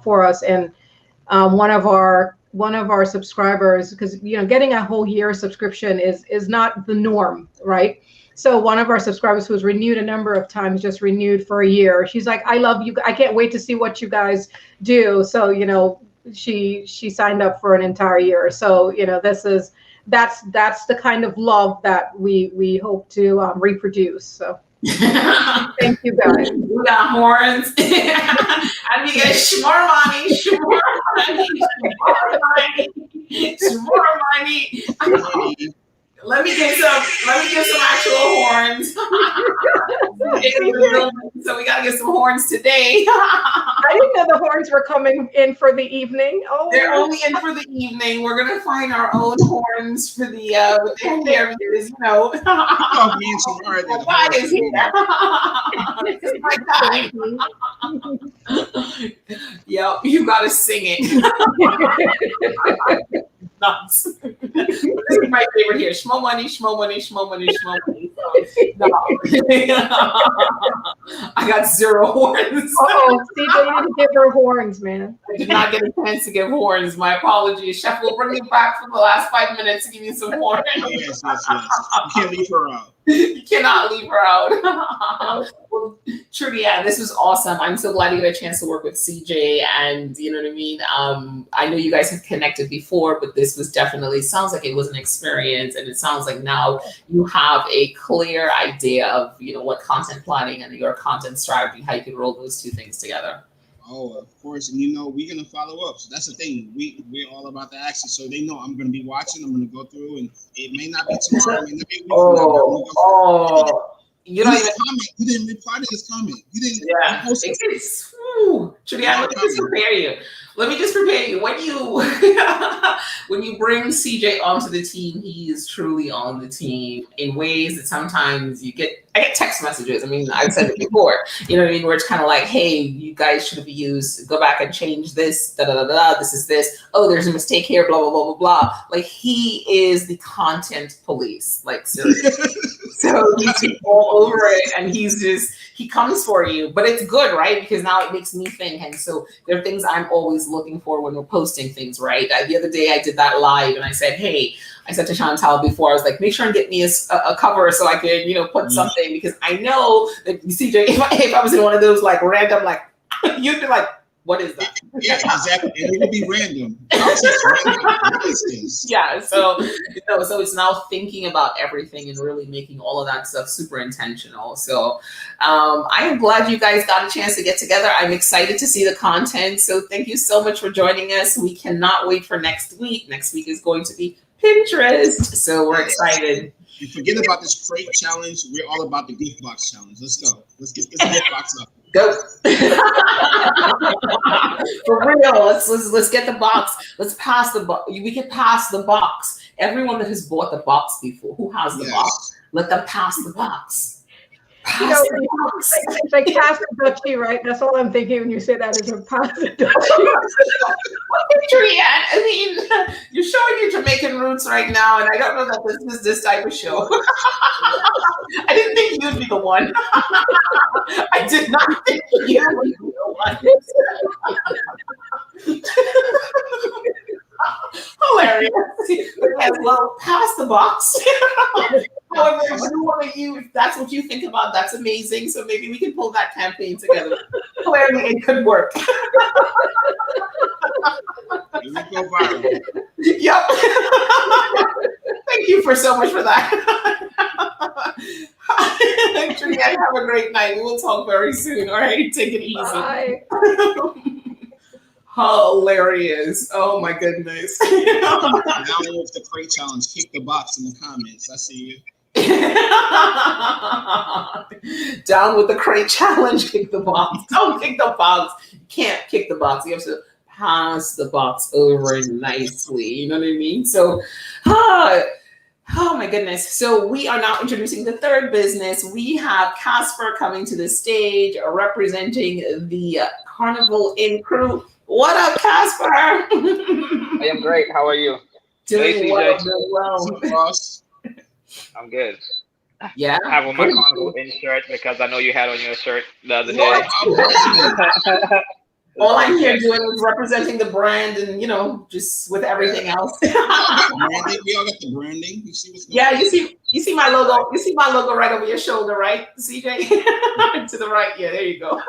for us. And one of our subscribers, because getting a whole year subscription is not the norm, right? So one of our subscribers who's renewed a number of times, just renewed for a year. She's like, I love you. I can't wait to see what you guys do. So she signed up for an entire year. So that's the kind of love that we hope to reproduce. So. Thank you guys. We got horns. And we get shmormani. Let me get some actual horns. So we gotta get some horns today. I didn't know the horns were coming in for the evening. Oh, they're only in for the evening. We're gonna find our own horns for the hair because Me and Tamara, my guy is here. Yep, you gotta sing it. Nuts. This is my favorite here. Shmo money, shmo money, shmo money, shmo money. So No. I got 0 horns. Oh, CJ, you need to give her horns, man. I did not get a chance to give horns. My apologies. Chef will bring me back for the last 5 minutes to give you some horns. Yes. You can't leave her out. You cannot leave her out. Well, truly, yeah, this was awesome. I'm so glad you got a chance to work with CJ, and you know what I mean. I know you guys have connected before, but this was definitely sounds like it was an experience, and it sounds like now you have a clear idea of what content planning and your content strategy, how you can roll those two things together. Oh, of course, and we're gonna follow up. So that's the thing. We're all about the action, so they know I'm gonna be watching. I'm gonna go through, and it may not be tomorrow. It may not be you don't even comment. You didn't reply to this comment. You didn't. Yeah. Post it. Julianne, let me just prepare you. When you bring CJ onto the team, he is truly on the team in ways that sometimes I get text messages. I mean, I've said it before, you know what I mean? Where it's kind of like, hey, you guys should have go back and change this, this is this. Oh, there's a mistake here, blah, blah, blah, blah, blah. Like, he is the content police, like, seriously. So he's all over it, and he comes for you, but it's good, right? Because now it makes me think. And so there are things I'm always looking for when we're posting things, right? The other day I did that live, and I said to Chantal before, I was like, make sure and get me a cover so I can, put something, because I know that CJ, if I was in one of those like random, like, you'd be like, what is that? Yeah, exactly. And it would be random. What is this? Yeah, so it's now thinking about everything and really making all of that stuff super intentional. So I am glad you guys got a chance to get together. I'm excited to see the content. So thank you so much for joining us. We cannot wait for next week. Next week is going to be Pinterest. So we're excited. You forget about this crate challenge. We're all about the gift box challenge. Let's go. Let's get this gift box up. Go. For real. Let's get the box. Let's pass the box. We can pass the box. Everyone that has bought the box before, who has the box, let them pass the box. It's like pass the duchy, right? That's all I'm thinking when you say that is a pass the duchy. Julianne, I mean, you're showing your Jamaican roots right now, and I don't know that this is this type of show. I didn't think you'd be the one. I did not think you would be the one. Hilarious. Yes, well, pass the box. However, if that's what you think about, that's amazing. So maybe we can pull that campaign together. Clearly, it could work. We go viral. Yep. Thank you for so much for that. Julianne, have a great night. We will talk very soon. All right, take it easy. Bye. Hilarious. Oh my goodness. Now with the crate challenge, kick the box in the comments. I see you. Down with the crate challenge, kick the box. Don't kick the box. You can't kick the box. You have to pass the box over nicely. You know what I mean? So, oh my goodness. So we are now introducing the third business. We have Casper coming to the stage, representing the Carnival Inn crew. What up, Casper? I am great. How are you? Doing well. I'm good. Yeah. I have on my Carnival Inn shirt because I know you had on your shirt the other day. All I'm here doing is representing the brand and, just with everything else. We all got the branding. You see what's going on? You see my logo. You see my logo right over your shoulder, right, CJ? To the right. Yeah, there you go.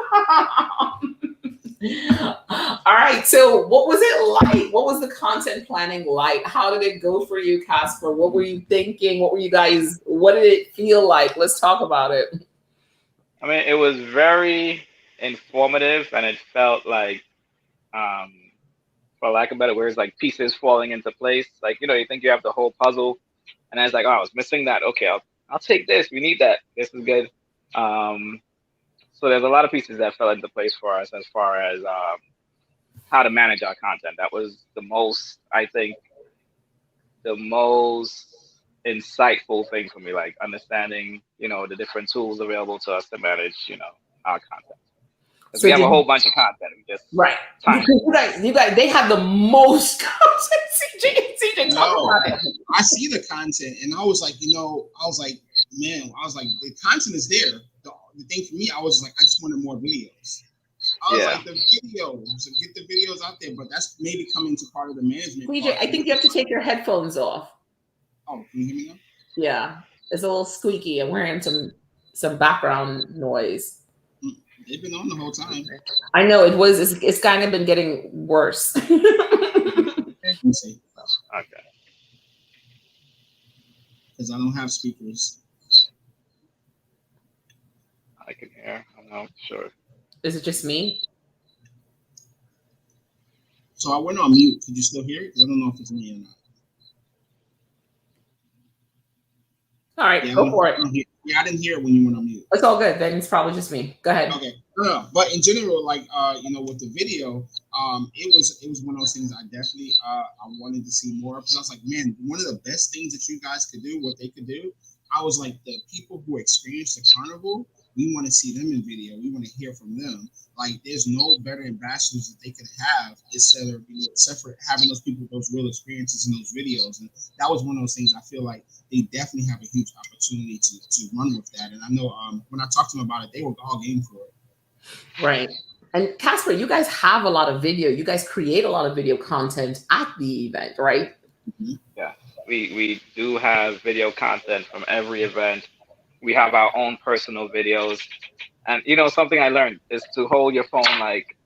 All right. So what was it like? What was the content planning like? How did it go for you, Casper? What were you thinking? What did it feel like? Let's talk about it. I mean, it was very informative, and it felt like, for lack of better words, like pieces falling into place. Like, you think you have the whole puzzle, and I was like, oh, I was missing that. Okay, I'll take this. We need that. This is good. So there's a lot of pieces that fell into place for us as far as how to manage our content. That was the most insightful thing for me, like understanding, the different tools available to us to manage, our content. So we have a whole bunch of content. Right. You guys, they have the most content. CJ, talk about it. I see the content, and I was like, man, I was like, the content is there. The thing for me, I was like, I just wanted more videos. I was like, the videos, get the videos out there, but that's maybe coming to part of the management. CJ, I think you have to take your headphones off. Oh, can you hear me now? Yeah, it's a little squeaky. I'm wearing some background noise. They've been on the whole time. I know it was. It's kind of been getting worse. Let me see. Okay. Because I don't have speakers. I can hear. I'm not sure. Is it just me? So I went on mute. Could you still hear it? I don't know if it's me or not. All right, go for it. Yeah, I didn't hear it when you went on mute. It's all good. Then it's probably just me. Go ahead. Okay. No. But in general, like with the video, it was one of those things I definitely I wanted to see more of, because I was like, man, one of the best things that you guys could do, what they could do, I was like, the people who experienced the carnival, we want to see them in video. We want to hear from them. Like, there's no better ambassadors that they could have except for having those people with those real experiences in those videos. And that was one of those things I feel like they definitely have a huge opportunity to run with that. And I know when I talked to them about it, they were all game for it. Right. And Casper, you guys have a lot of video. You guys create a lot of video content at the event, right? Mm-hmm. Yeah, we do have video content from every event. We have our own personal videos. And, something I learned is to hold your phone like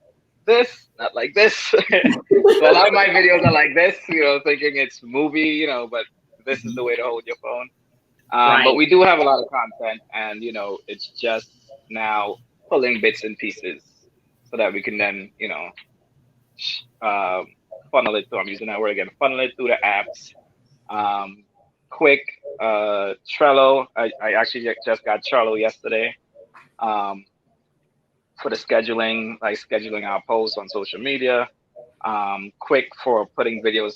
this, not like this. So a lot of my videos are like this, thinking it's movie, but this is the way to hold your phone. Right. But we do have a lot of content, and, it's just now pulling bits and pieces so that we can then, funnel it through. I'm using that word again, funnel it through the apps. Quick, Trello. I actually just got Trello yesterday for the scheduling, like scheduling our posts on social media. Quick for putting video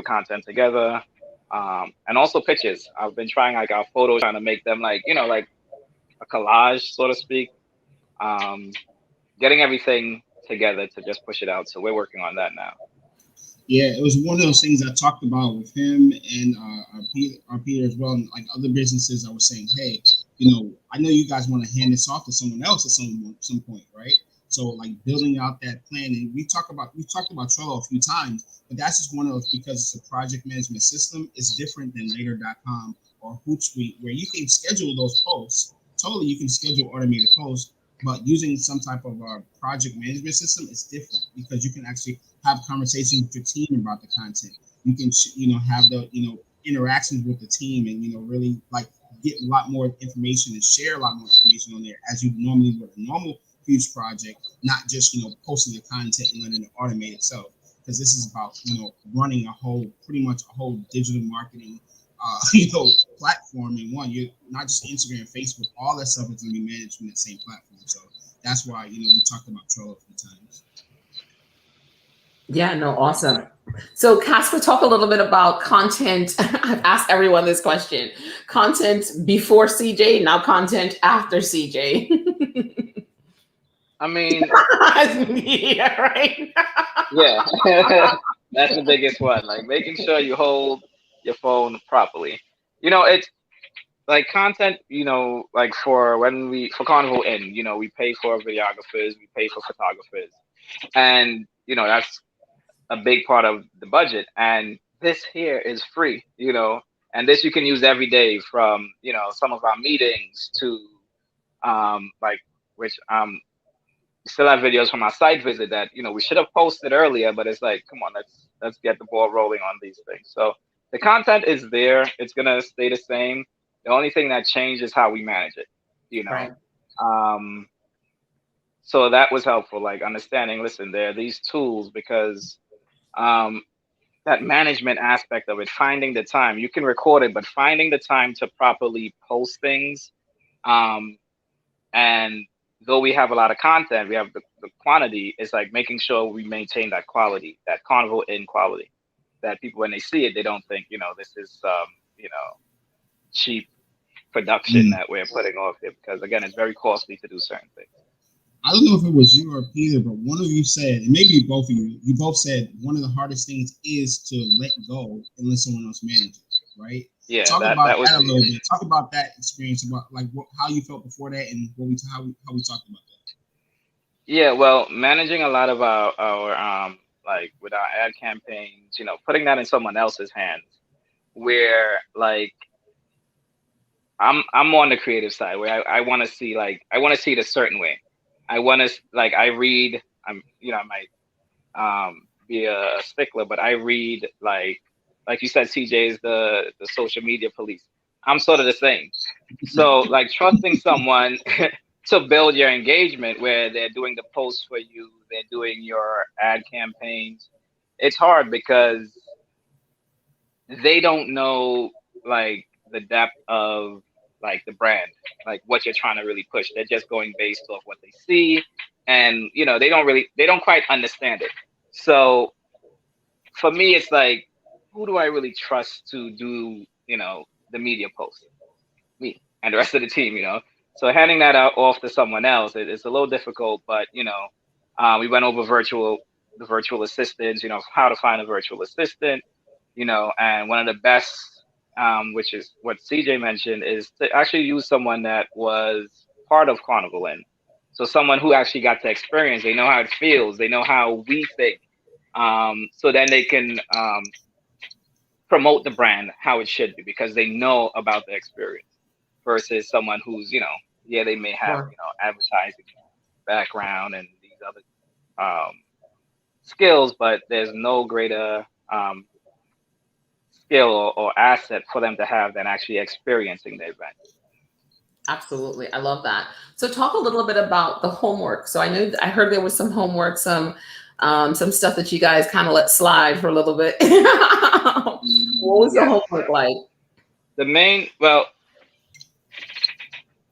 content together, and also pictures. I've been trying like our photos, trying to make them like a collage, so to speak. Getting everything together to just push it out. So we're working on that now. Yeah, it was one of those things I talked about with him and our Peter as well, and like other businesses. I was saying, hey, I know you guys want to hand this off to someone else at some point, right? So like building out that plan, and we talked about Trello a few times, but that's just one of those, because it's a project management system. It's different than Later.com or Hootsuite, where you can schedule those posts. Totally, you can schedule automated posts. But using some type of project management system is different, because you can actually have conversations with your team about the content. You can, have the, interactions with the team, and, really like get a lot more information and share a lot more information on there as you normally would a normal huge project, not just, posting the content and letting it automate itself. Because this is about, running pretty much a whole digital marketing platform in one. You're not just Instagram, Facebook, all that stuff is going to be managed from that same platform. So that's why, we talked about Trello a few times. Yeah, no, awesome. So Casper, talk a little bit about content. I've asked everyone this question. Content before CJ, now content after CJ. I mean, yeah, right. Yeah, that's the biggest one. Like making sure you hold your phone properly. It's like content. Like for Carnival Inn, we pay for videographers, we pay for photographers, and that's a big part of the budget. And this here is free. And this you can use every day, from some of our meetings to which still have videos from our site visit that we should have posted earlier, but it's like, come on, let's get the ball rolling on these things. So the content is there. It's gonna stay the same. The only thing that changed is how we manage it. Right. So that was helpful, like understanding, listen, there are these tools, because that management aspect of it, finding the time, you can record it, but finding the time to properly post things. And though we have a lot of content, we have the quantity. It's like making sure we maintain that quality, that Carnival Inn quality, that people, when they see it, they don't think, this is cheap production that we're putting off here, because again, it's very costly to do certain things. I don't know if it was you or Peter, but one of you said, and maybe both of you both said one of the hardest things is to let go and let someone else manage it. right? Yeah, Talk that about was that a little bit. Talk about that experience, about like how you felt before that, and how we talked about that. Yeah, well, managing a lot of our like with our ad campaigns, putting that in someone else's hands, where like I'm on the creative side where I want to see it a certain way. I want to like I read. I might be a stickler, but I read like you said, CJ is the social media police. I'm sort of the same. So like trusting someone to build your engagement where they're doing the posts for you, they're doing your ad campaigns. It's hard because they don't know like the depth of like the brand, like what you're trying to really push. They're just going based off what they see, and they don't quite understand it. So for me, it's like, who do I really trust to do the media post? Me and the rest of the team. So handing that out off to someone else, it's a little difficult, but we went over the virtual assistants, how to find a virtual assistant, and one of the best, which is what CJ mentioned, is to actually use someone that was part of Carnival Inn. So someone who actually got to experience, they know how it feels, they know how we think. So then they can promote the brand how it should be because they know about the experience versus someone who's, yeah, they may have, Right. advertising background and these other skills, but there's no greater skill or asset for them to have than actually experiencing the event. Absolutely. I love that. So talk a little bit about the homework. So I heard there was some homework, some stuff that you guys kind of let slide for a little bit. What was the homework like?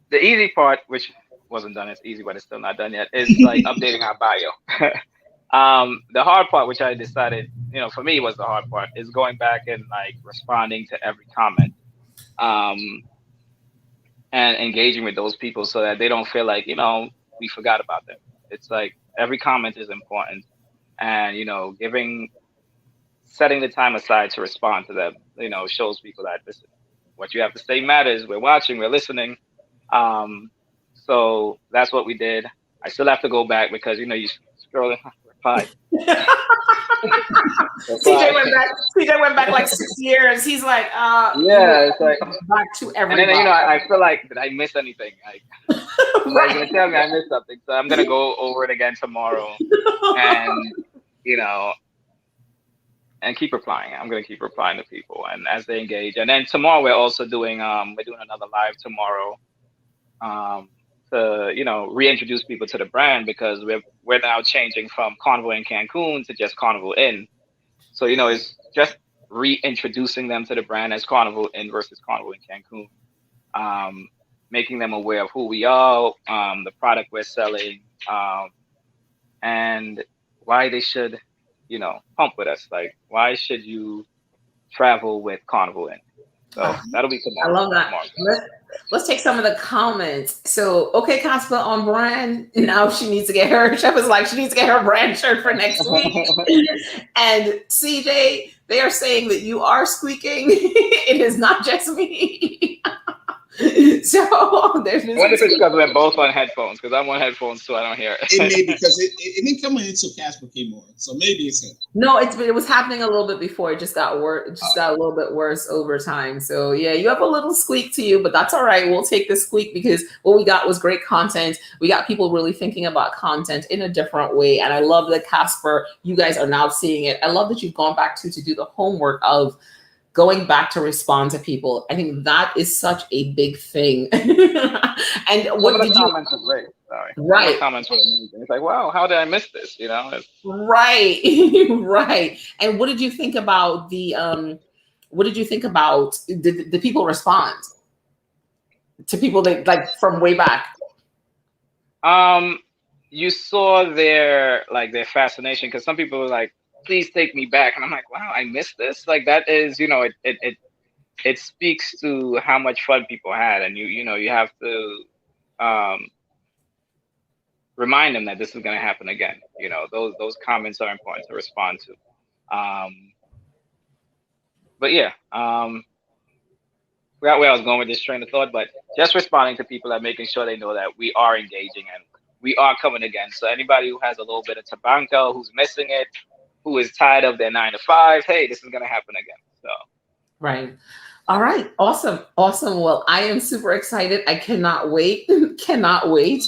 The easy part, which wasn't done as easy, but it's still not done yet, is like updating our bio. The hard part, which I decided, for me was the hard part, is going back and like responding to every comment. And engaging with those people so that they don't feel like, we forgot about them. It's like every comment is important, and setting the time aside to respond to them, shows people that listen, what you have to say matters. We're watching, we're listening. So that's what we did. I still have to go back because you scroll reply. CJ went back like 6 years. He's like, yeah, it's like back to everybody. And then I feel like, did I miss anything? Right. Gonna tell me I missed something, so I'm gonna go over it again tomorrow, and and keep replying. I'm gonna keep replying to people, and as they engage. And then tomorrow we're also doing another live tomorrow, to reintroduce people to the brand because we're now changing from Carnival in Cancun to just Carnival Inn. So it's just reintroducing them to the brand as Carnival Inn versus Carnival in Cancun. Making them aware of who we are, the product we're selling, and why they should, pump with us. Like, why should you travel with Carnival Inn? So that'll be tomorrow. I love that. Let's take some of the comments. So, okay, Casper on brand. Now she needs to get her. Chef is like, she needs to get her brand shirt for next week. And CJ, they are saying that you are squeaking. It is not just me. So there's I wonder if it's because we're both on headphones, because I'm on headphones too. I don't hear it. It may because it didn't come in until Casper came on, so maybe it's him. No, it was happening a little bit before. It just got worse. It just got a little bit worse over time. So yeah, you have a little squeak to you, but that's all right. We'll take the squeak because what we got was great content. We got people really thinking about content in a different way, and I love that Casper, you guys are now seeing it. I love that you've gone back to do the homework of going back to respond to people. I think that is such a big thing. And what did you? Comments are great. Sorry. Right. The comments were amazing. It's like, wow, how did I miss this? Right. Right. And what did you think about the? What did you think about the people respond to people that like from way back? You saw their fascination because some people were like, please take me back, and I'm like, wow, I missed this. Like that is, it speaks to how much fun people had, and you have to remind them that this is going to happen again. Those comments are important to respond to. But yeah, forgot where I was going with this train of thought, but just responding to people and making sure they know that we are engaging and we are coming again. So anybody who has a little bit of tobacco, who's missing it, who is tired of their 9 to 5, hey, this is gonna happen again. So Right. All right. Awesome. Awesome. Well, I am super excited. I cannot wait. Cannot wait.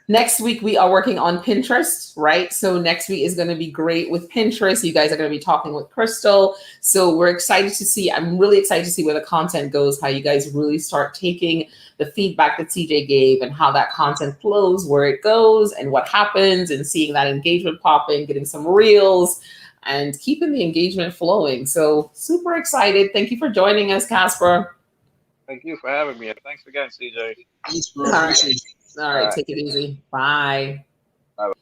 Next week, we are working on Pinterest, right? So next week is going to be great with Pinterest. You guys are going to be talking with Crystal. So we're excited to see, I'm really excited to see where the content goes, how you guys really start taking the feedback that CJ gave and how that content flows, where it goes and what happens, and seeing that engagement pop in, getting some reels and keeping the engagement flowing. So super excited. Thank you for joining us, Casper. thank you for having me. Thanks again, CJ. Thanks, bro. All right. Appreciate you. All right. Take it easy. Bye. Bye.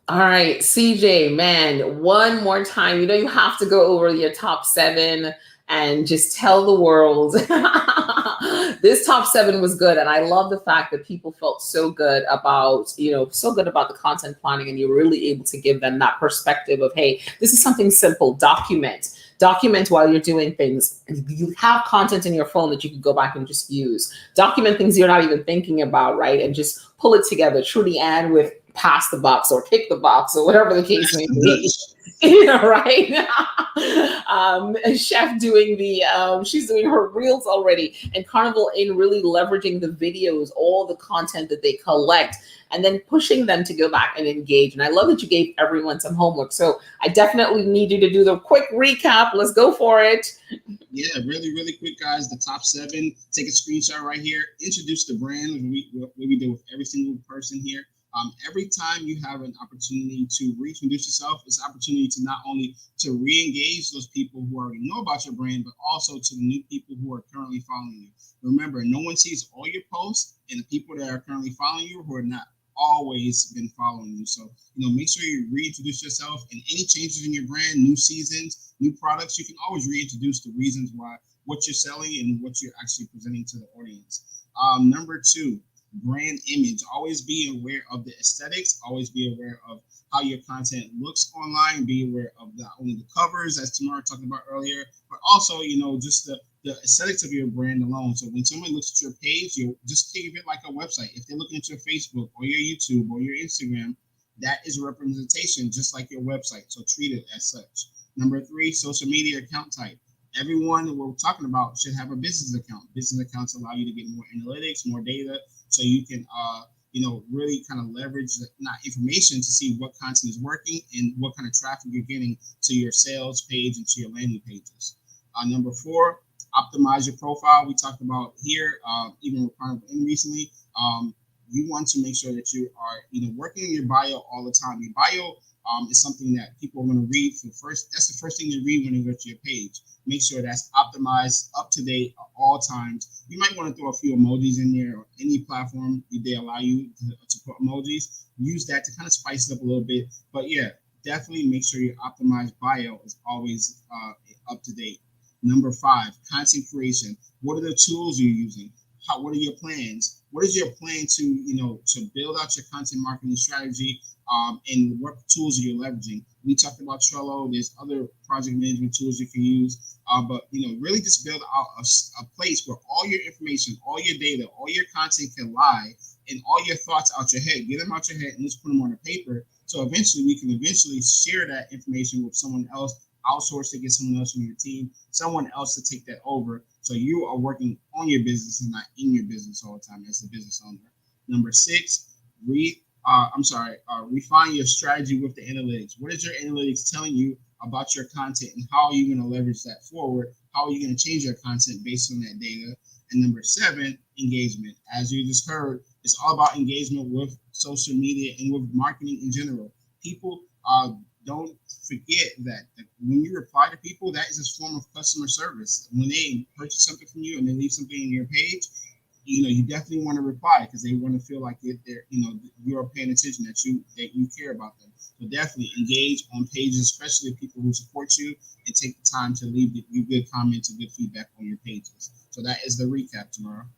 All right, CJ, man, one more time. You know, you have to go over your top 7 and just tell the world this top 7 was good. And I love the fact that people felt so good about, so good about the content planning, and you're really able to give them that perspective of, hey, this is something simple. Document while you're doing things. You have content in your phone that you can go back and just use. Document things you're not even thinking about, right? And just pull it together. Trudy Ann with pass the box or kick the box or whatever the case may be. Right? Chef doing she's doing her reels already, and Carnival in really leveraging the videos, all the content that they collect, and then pushing them to go back and engage. And I love that you gave everyone some homework. So I definitely need you to do the quick recap. Let's go for it. Yeah, really, really quick, guys. The top 7. Take a screenshot right here. Introduce the brand. What we do with every single person here. Every time you have an opportunity to reintroduce yourself, it's an opportunity to not only to re-engage those people who already know about your brand, but also to the new people who are currently following you. Remember, no one sees all your posts, and the people that are currently following you who are not always been following you. So, make sure you reintroduce yourself, and any changes in your brand, new seasons, new products, you can always reintroduce the reasons why, what you're selling and what you're actually presenting to the audience. Number 2, brand image. Always be aware of the aesthetics. Always be aware of how your content looks online. Be aware of not only the covers, as Tamara talked about earlier, but also, just the aesthetics of your brand alone. So when someone looks at your page, you just think of it like a website. If they're looking at your Facebook or your YouTube or your Instagram, that is a representation just like your website. So treat it as such. Number 3, social media account type. Everyone that we're talking about should have a business account. Business accounts allow you to get more analytics, more data, so you can, really kind of leverage that information to see what content is working and what kind of traffic you're getting to your sales page and to your landing pages. Number 4, optimize your profile. We talked about here, even with Carnival In recently. You want to make sure that you are, working in your bio all the time. Your bio is something that people are going to read for first. That's the first thing they read when they go to your page. Make sure that's optimized, up to date at all times. You might want to throw a few emojis in there, or any platform they allow you to put emojis. Use that to kind of spice it up a little bit. But yeah, definitely make sure your optimized bio is always up to date. Number 5, content creation. What are the tools you're using? What are your plans? What is your plan to, to build out your content marketing strategy, and what tools are you leveraging? We talked about Trello. There's other project management tools you can use, but really just build out a place where all your information, all your data, all your content can lie, and all your thoughts out your head. Get them out your head and let's put them on a paper. So eventually we can share that information with someone else, outsource it, get someone else from your team, someone else to take that over. So you are working on your business and not in your business all the time as a business owner. Number 6, refine your strategy with the analytics. What is your analytics telling you about your content, and how are you going to leverage that forward? How are you going to change your content based on that data? And number 7, engagement. As you just heard, it's all about engagement with social media and with marketing in general. People don't forget that when you reply to people, that is a form of customer service. When they purchase something from you and they leave something on your page, you definitely want to reply, because they want to feel like they're, you're paying attention, that you care about them. So definitely engage on pages, especially people who support you, and take the time to leave you good comments and good feedback on your pages. So that is the recap, Tamara.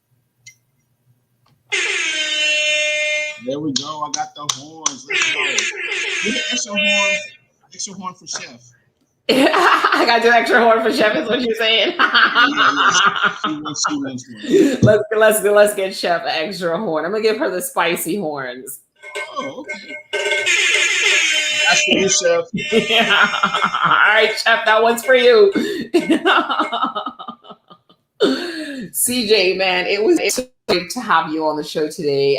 There we go. I got the horns. Let's go. Get an extra horn for Chef. I got to do extra horn for Chef, is what you're saying. Yes. She wants one. Let's get Chef an extra horn. I'm gonna give her the spicy horns. Oh, okay. That's for you, Chef. Yeah. All right, Chef, that one's for you. CJ, man, it was so great to have you on the show today.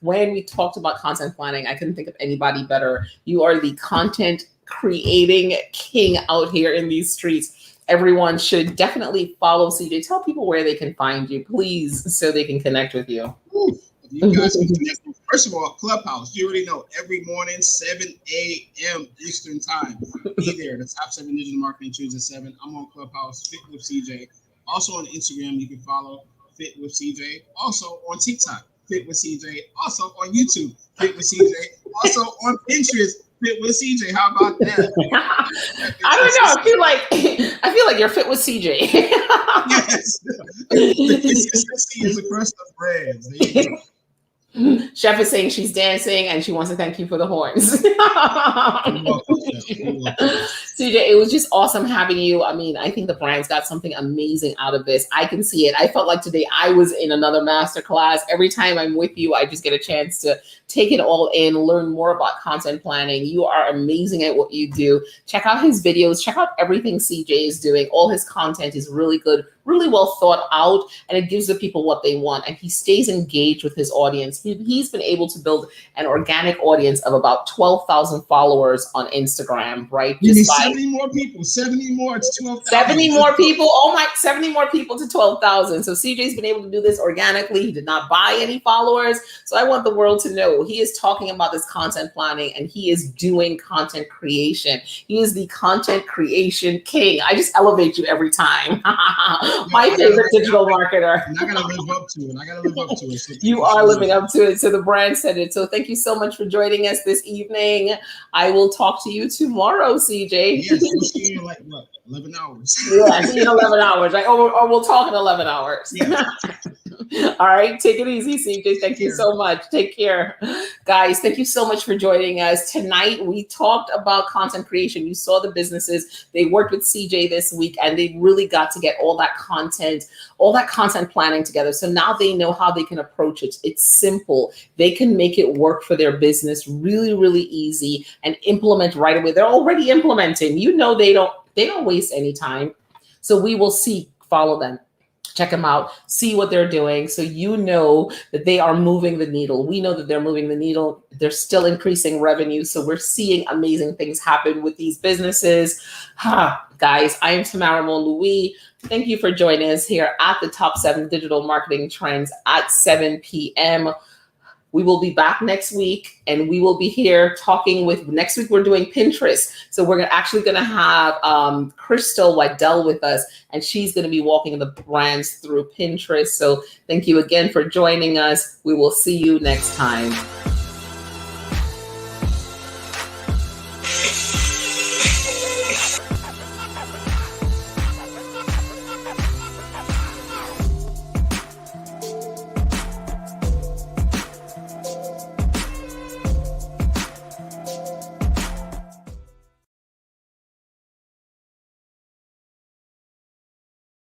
When we talked about content planning, I couldn't think of anybody better. You are the content creating king out here in these streets. Everyone should definitely follow CJ. Tell people where they can find you, please, so they can connect with you. Ooh, you guys can connect. First of all, Clubhouse. You already know. Every morning, 7 a.m. Eastern Time. Be there. The top 7 digital marketing trends at 7. I'm on Clubhouse. Fit with CJ. Also on Instagram, you can follow Fit with CJ. Also on TikTok, Fit with CJ. Also on YouTube, Fit with CJ. Also on Pinterest, Fit with CJ. How about that? I don't know. I feel like you're Fit with CJ. Yes. The consistency is across the brands. There you go. Chef is saying she's dancing and she wants to thank you for the horns. You're welcome, Chef. You're welcome. CJ, it was just awesome having you. I mean, I think the brands got something amazing out of this. I can see it. I felt like today I was in another masterclass. Every time I'm with you, I just get a chance to take it all in, learn more about content planning. You are amazing at what you do. Check out his videos. Check out everything CJ is doing. All his content is really good, really well thought out, and it gives the people what they want. And he stays engaged with his audience. He's been able to build an organic audience of about 12,000 followers on Instagram, right? You need 70 more people. 70 more. It's 12,000. 70 more people. Oh my, 70 more people to 12,000. So CJ's been able to do this organically. He did not buy any followers. So I want the world to know he is talking about this content planning and he is doing content creation. He is the content creation king. I just elevate you every time. My favorite digital marketer. And I gotta live up to it. So you are living up to it. So the brand said it. So thank you so much for joining us this evening. I will talk to you tomorrow, CJ. Yes, we'll see you in like what, 11 hours. Yeah, see you in 11 hours. Right? Or we'll talk in 11 hours. Yeah. All right, take it easy, CJ. Thank you so much. Take care. Guys, thank you so much for joining us. Tonight, we talked about content creation. You saw the businesses. They worked with CJ this week, and they really got to get all that content planning together. So now they know how they can approach it. It's simple. They can make it work for their business really, really easy and implement right away. They're already implementing. You know, they don't waste any time. So we will follow them. Check them out, see what they're doing. So you know that they are moving the needle. We know that they're moving the needle. They're still increasing revenue. So we're seeing amazing things happen with these businesses. Guys, I am Tamara Louis. Thank you for joining us here at the Top 7 Digital Marketing Trends at 7 p.m. We will be back next week, and we will be here talking next week we're doing Pinterest. So we're actually going to have Crystal Waddell with us, and she's going to be walking the brands through Pinterest. So thank you again for joining us. We will see you next time.